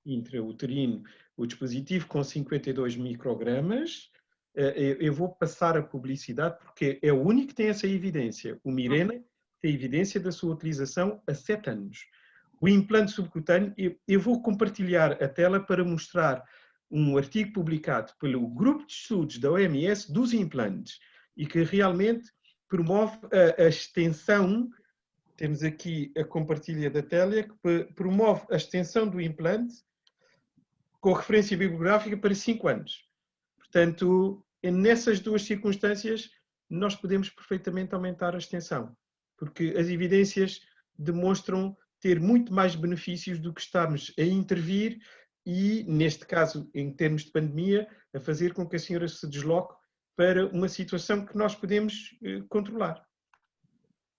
Intrauterino, o dispositivo com 52 microgramas, eu vou passar a publicidade porque é o único que tem essa evidência. O Mirena tem evidência da sua utilização há 7 anos. O implante subcutâneo, eu vou compartilhar a tela para mostrar um artigo publicado pelo grupo de estudos da OMS dos implantes e que realmente promove a extensão, temos aqui a compartilha da tela, que promove a extensão do implante com referência bibliográfica para 5 anos. Portanto, nessas duas circunstâncias, nós podemos perfeitamente aumentar a extensão, porque as evidências demonstram ter muito mais benefícios do que estarmos a intervir e, neste caso, em termos de pandemia, a fazer com que a senhora se desloque para uma situação que nós podemos controlar.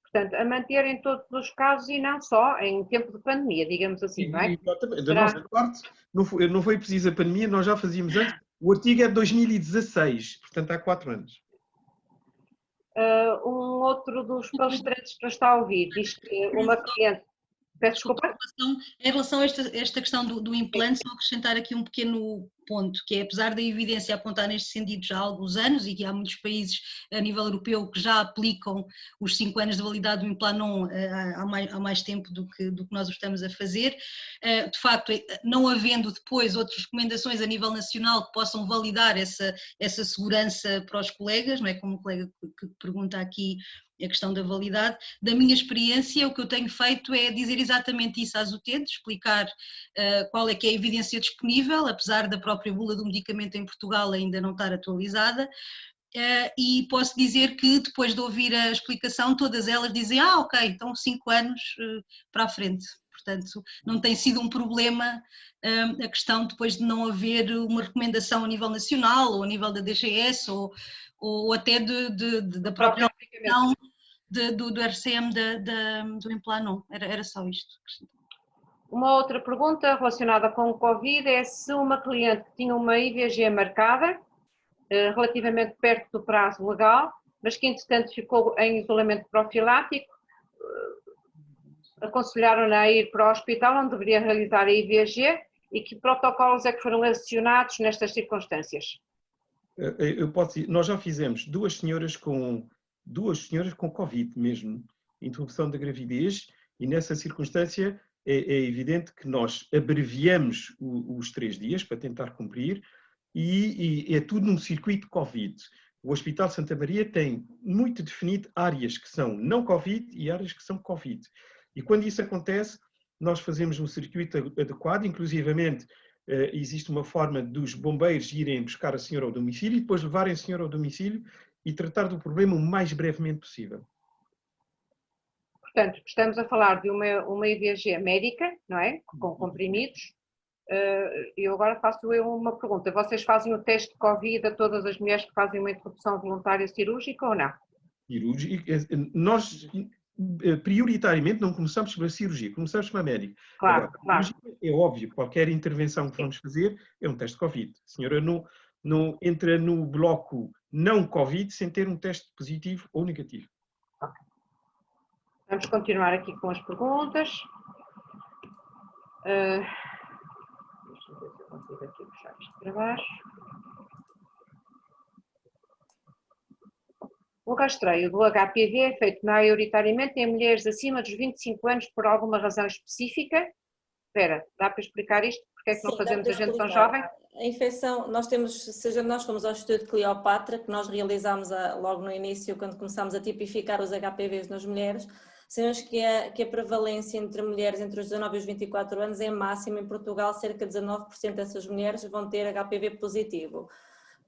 Portanto, a manter em todos os casos e não só em tempo de pandemia, digamos assim, não é? Exatamente. Da nossa parte, não foi preciso a pandemia, nós já fazíamos antes. O artigo é de 2016, portanto há 4 anos. Um outro dos palestrantes que nos está a ouvir diz que uma cliente... Peço desculpa. Em relação a esta questão do implante, só acrescentar aqui um pequeno ponto, que é, apesar da evidência apontar neste sentido já há alguns anos, e que há muitos países a nível europeu que já aplicam os 5 anos de validade do Implanon há mais tempo do que nós o estamos a fazer, de facto, não havendo depois outras recomendações a nível nacional que possam validar essa segurança para os colegas, não é? Como o colega que pergunta aqui a questão da validade, da minha experiência o que eu tenho feito é dizer exatamente isso às utentes, explicar qual é que é a evidência disponível, apesar da própria bula do medicamento em Portugal ainda não estar atualizada, e posso dizer que depois de ouvir a explicação todas elas dizem, ok, então 5 anos para a frente. Portanto, não tem sido um problema a questão depois de não haver uma recomendação a nível nacional ou a nível da DGS ou até da própria aplicação do RCM do Implanon. Era só isto. Uma outra pergunta relacionada com o Covid é se uma cliente tinha uma IVG marcada relativamente perto do prazo legal, mas que entretanto ficou em isolamento profilático, aconselharam-na a ir para o hospital onde deveria realizar a IVG e que protocolos é que foram acionados nestas circunstâncias? Eu posso dizer, nós já fizemos duas senhoras com Covid mesmo, interrupção da gravidez, e nessa circunstância é evidente que nós abreviamos os 3 dias para tentar cumprir e é tudo num circuito Covid. O Hospital Santa Maria tem muito definido áreas que são não Covid e áreas que são Covid. E quando isso acontece, nós fazemos um circuito adequado, inclusivamente existe uma forma dos bombeiros irem buscar a senhora ao domicílio e depois levarem a senhora ao domicílio e tratar do problema o mais brevemente possível. Portanto, estamos a falar de uma IVG médica, não é? Com comprimidos. E eu agora faço uma pergunta. Vocês fazem o teste de Covid a todas as mulheres que fazem uma interrupção voluntária cirúrgica ou não? Nós, prioritariamente, não começamos pela cirurgia, começamos pela médica. Claro, Agora, claro. é óbvio, qualquer intervenção que vamos fazer é um teste de Covid. A senhora não entra no bloco não Covid sem ter um teste positivo ou negativo. Vamos continuar aqui com as perguntas. Deixa eu ver se eu consigo aqui puxar isto para baixo. O rastreio do HPV é feito maioritariamente em mulheres acima dos 25 anos por alguma razão específica? Espera, dá para explicar isto? Porque é que não fazemos a gente tão jovem? A infecção, nós fomos ao Estudo Cleopatra, que nós realizámos logo no início, quando começámos a tipificar os HPVs nas mulheres, sabemos que a prevalência entre mulheres entre os 19 e os 24 anos é máxima. Em Portugal, cerca de 19% dessas mulheres vão ter HPV positivo.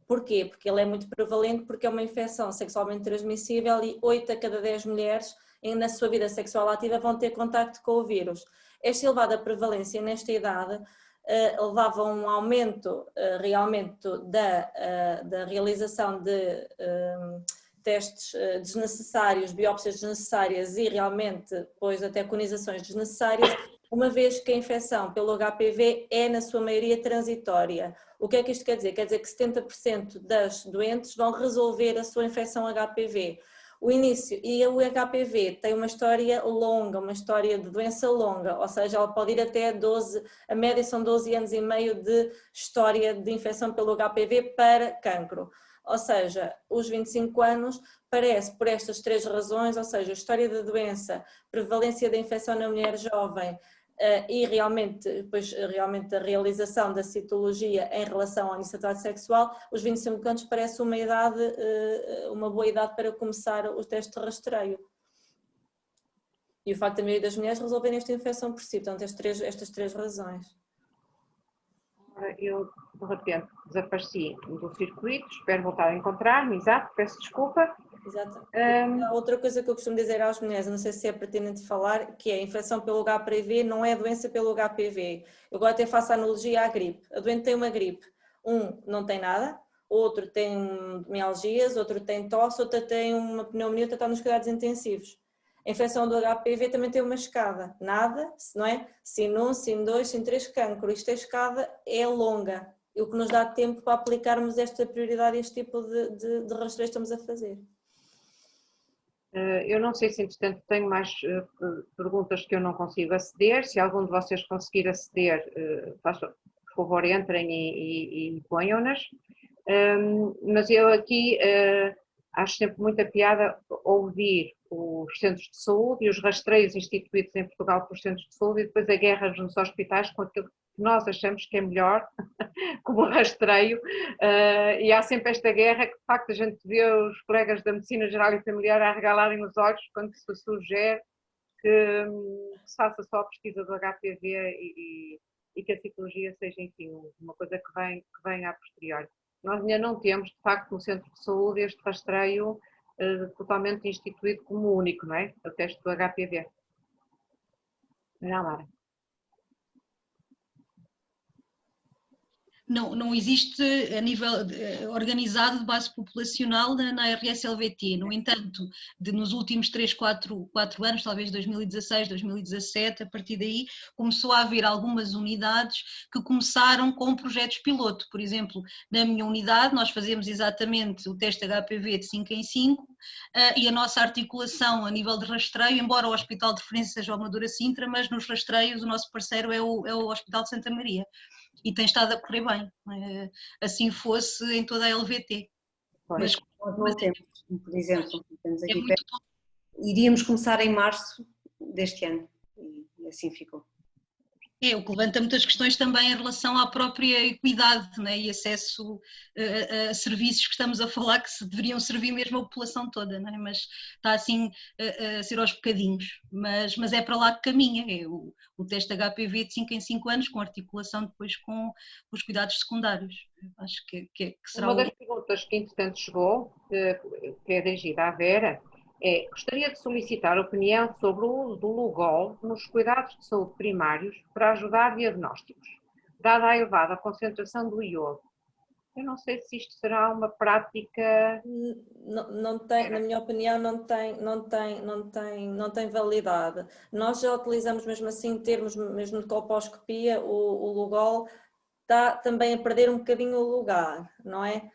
Porquê? Porque ele é muito prevalente, porque é uma infecção sexualmente transmissível e 8 a cada 10 mulheres na sua vida sexual ativa vão ter contacto com o vírus. Esta elevada prevalência nesta idade levava a um aumento realmente da realização de testes desnecessários, biópsias desnecessárias e realmente depois até conizações desnecessárias, uma vez que a infecção pelo HPV é na sua maioria transitória. O que é que isto quer dizer? Quer dizer que 70% das doentes vão resolver a sua infecção HPV. O início, e o HPV tem uma história longa, uma história de doença longa, ou seja, ela pode ir até 12, a média são 12 anos e meio de história de infecção pelo HPV para cancro. Ou seja, os 25 anos parece por estas 3 razões, ou seja, história da doença, prevalência da infecção na mulher jovem e realmente a realização da citologia em relação à iniciativa sexual, os 25 anos parece uma boa idade para começar o teste de rastreio. E o facto da maioria das mulheres resolverem esta infecção por si, portanto, estas 3 razões. Eu, de repente, desapareci do circuito, espero voltar a encontrar-me, exato, peço desculpa. Exato. Outra coisa que eu costumo dizer às mulheres, não sei se é pertinente falar, que é a infecção pelo HPV não é doença pelo HPV. Eu agora até faço a analogia à gripe. A doente tem uma gripe, não tem nada, outro tem mialgias, outro tem tosse, outro tem uma pneumonia, outro está nos cuidados intensivos. A infecção do HPV também tem uma escada, nada, não é? SIN1, SIN2, SIN3, cancro. Isto, a escada é longa, o que nos dá tempo para aplicarmos esta prioridade, este tipo de rastreio que estamos a fazer. Eu não sei se, entretanto, tenho mais perguntas que eu não consigo aceder. Se algum de vocês conseguir aceder, por favor, entrem e ponham-nas. Mas eu aqui acho sempre muita piada ouvir os centros de saúde e os rastreios instituídos em Portugal por centros de saúde e depois a guerra nos hospitais com aquilo que nós achamos que é melhor, como rastreio, e há sempre esta guerra que de facto a gente vê os colegas da medicina geral e familiar a arregalarem os olhos quando se sugere que se faça só a pesquisa do HPV e que a citologia seja, enfim, uma coisa que vem a posteriori. Nós ainda não temos, de facto, no centro de saúde este rastreio totalmente instituído como único, não é? O teste do HPV. Não, Lara. Não existe a nível organizado de base populacional na RSLVT. No entanto, nos últimos 4 anos, talvez 2016, 2017, a partir daí começou a haver algumas unidades que começaram com projetos piloto. Por exemplo, na minha unidade nós fazemos exatamente o teste HPV de 5 em 5 e a nossa articulação a nível de rastreio, embora o Hospital de Referência seja o Amadora Sintra, mas nos rastreios o nosso parceiro é o Hospital de Santa Maria. E tem estado a correr bem, assim fosse em toda a LVT. Mas nós não temos, por exemplo, temos aqui muito... iríamos começar em março deste ano e assim ficou. O que levanta muitas questões também em relação à própria equidade, né, e acesso a serviços que estamos a falar que deveriam servir mesmo a população toda, né, mas está assim a ser aos bocadinhos. Mas é para lá que caminha, é o teste HPV de 5 em 5 anos, com articulação depois com os cuidados secundários. Acho que será Uma das perguntas que entretanto chegou, que é dirigida à Vera, gostaria de solicitar opinião sobre o uso do Lugol nos cuidados de saúde primários para ajudar diagnósticos, dada a elevada concentração do iodo. Eu não sei se isto será uma prática... Não tem, na minha opinião, não tem validade. Nós já utilizamos mesmo assim, em termos mesmo de colposcopia, o Lugol está também a perder um bocadinho o lugar, não é?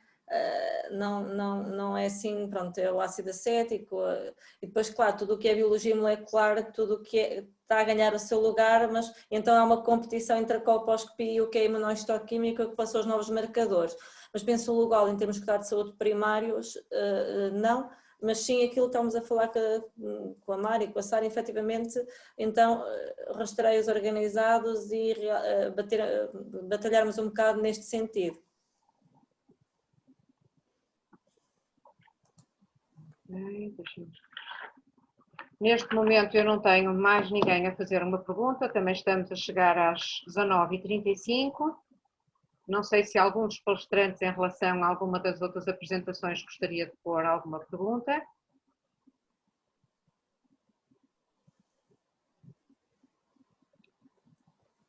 Não é assim, pronto, é o ácido acético, e depois, claro, tudo o que é biologia molecular, tudo o que está a ganhar o seu lugar, mas então há uma competição entre a colposcopia e o que é imunohistoquímica que passou os novos marcadores. Mas penso o Lugol em termos de cuidados de saúde primários, não, mas sim aquilo que estamos a falar com a Mari e com a Sara, efetivamente, então rastreios organizados e batalharmos um bocado neste sentido. Neste momento eu não tenho mais ninguém a fazer uma pergunta, também estamos a chegar às 19h35. Não sei se algum dos palestrantes em relação a alguma das outras apresentações gostaria de pôr alguma pergunta.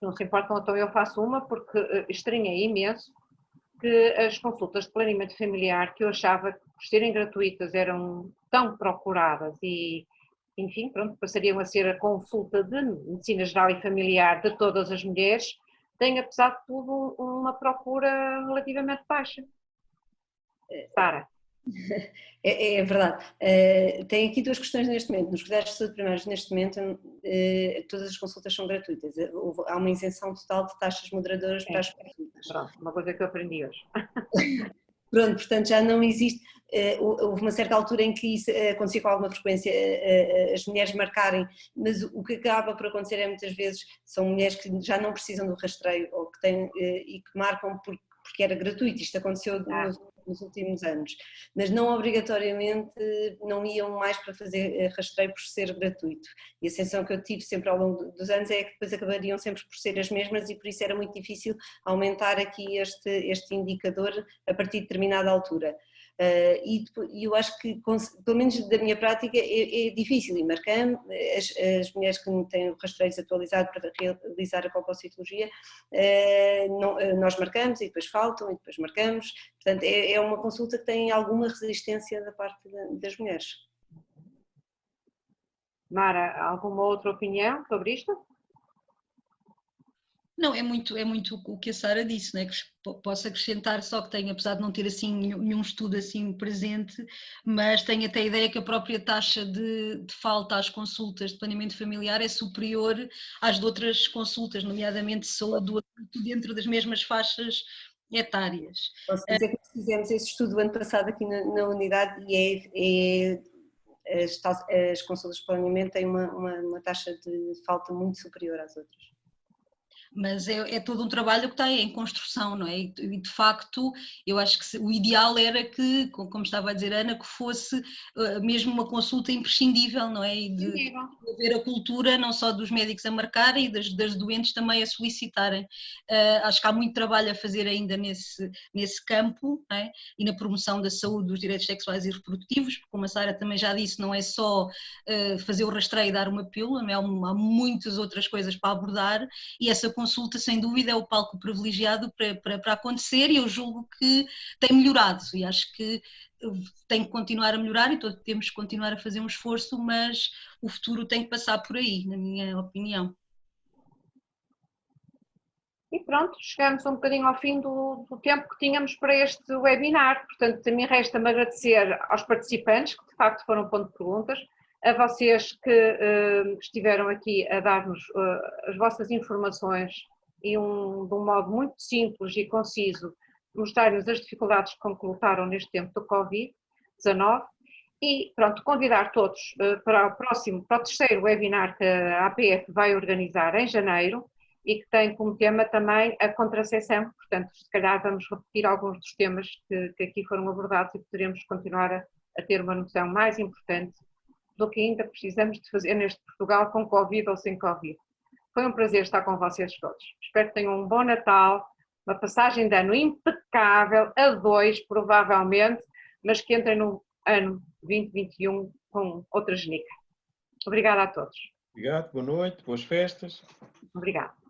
Não se importam, então eu faço uma, porque estranhei imenso que as consultas de planeamento familiar, que eu achava que por serem gratuitas eram tão procuradas e, enfim, pronto, passariam a ser a consulta de medicina geral e familiar de todas as mulheres, tem, apesar de tudo, uma procura relativamente baixa. Sara. É verdade. Tem aqui duas questões neste momento. Nos cuidados de saúde primários, neste momento, todas as consultas são gratuitas. Há uma isenção total de taxas moderadoras para as consultas. Pronto, uma coisa que eu aprendi hoje. Pronto, portanto já não existe. Houve uma certa altura em que isso acontecia com alguma frequência, as mulheres marcarem, mas o que acaba por acontecer é muitas vezes são mulheres que já não precisam do rastreio ou que têm, e que marcam porque era gratuito. Isto aconteceu nos últimos anos, mas não obrigatoriamente não iam mais para fazer rastreio por ser gratuito. E a sensação que eu tive sempre ao longo dos anos é que depois acabariam sempre por ser as mesmas e por isso era muito difícil aumentar aqui este indicador a partir de determinada altura. E eu acho que, pelo menos da minha prática, é difícil e marcamos, as mulheres que não têm o rastreio atualizado para realizar a colpocitologia, nós marcamos e depois faltam e depois marcamos, portanto é uma consulta que tem alguma resistência da parte das mulheres. Mara, alguma outra opinião sobre isto? Não, é muito o que a Sara disse, né? Que posso acrescentar, só que tenho, apesar de não ter assim nenhum estudo assim presente, mas tenho até a ideia que a própria taxa de falta às consultas de planeamento familiar é superior às de outras consultas, nomeadamente saúde do adulto, dentro das mesmas faixas etárias. Posso dizer que fizemos esse estudo ano passado aqui na unidade e as consultas de planeamento têm uma taxa de falta muito superior às outras. Mas é todo um trabalho que está em construção, não é? E de facto, eu acho que o ideal era que, como estava a dizer Ana, que fosse mesmo uma consulta imprescindível, não é? E de haver a cultura não só dos médicos a marcarem e das doentes também a solicitarem. Acho que há muito trabalho a fazer ainda nesse campo, não é? E na promoção da saúde dos direitos sexuais e reprodutivos, porque como a Sara também já disse, não é só fazer o rastreio e dar uma pílula, não é? Há muitas outras coisas para abordar e essa consulta, sem dúvida, é o palco privilegiado para acontecer e eu julgo que tem melhorado e acho que tem que continuar a melhorar e temos que continuar a fazer um esforço, mas o futuro tem que passar por aí, na minha opinião. E pronto, chegamos um bocadinho ao fim do tempo que tínhamos para este webinar, portanto, a mim resta-me agradecer aos participantes, que de facto foram ponto de perguntas, a vocês que estiveram aqui a dar-nos as vossas informações e de um modo muito simples e conciso, mostrar-nos as dificuldades que colocaram neste tempo do Covid-19 e pronto, convidar todos para o terceiro webinar que a APF vai organizar em janeiro, e que tem como tema também a contracepção. Portanto, se calhar vamos repetir alguns dos temas que aqui foram abordados e poderemos continuar a ter uma noção mais importante do que ainda precisamos de fazer neste Portugal, com Covid ou sem Covid. Foi um prazer estar com vocês todos. Espero que tenham um bom Natal, uma passagem de ano impecável, a 2 provavelmente, mas que entrem no ano 2021 com outra genica. Obrigada a todos. Obrigado, boa noite, boas festas. Obrigada.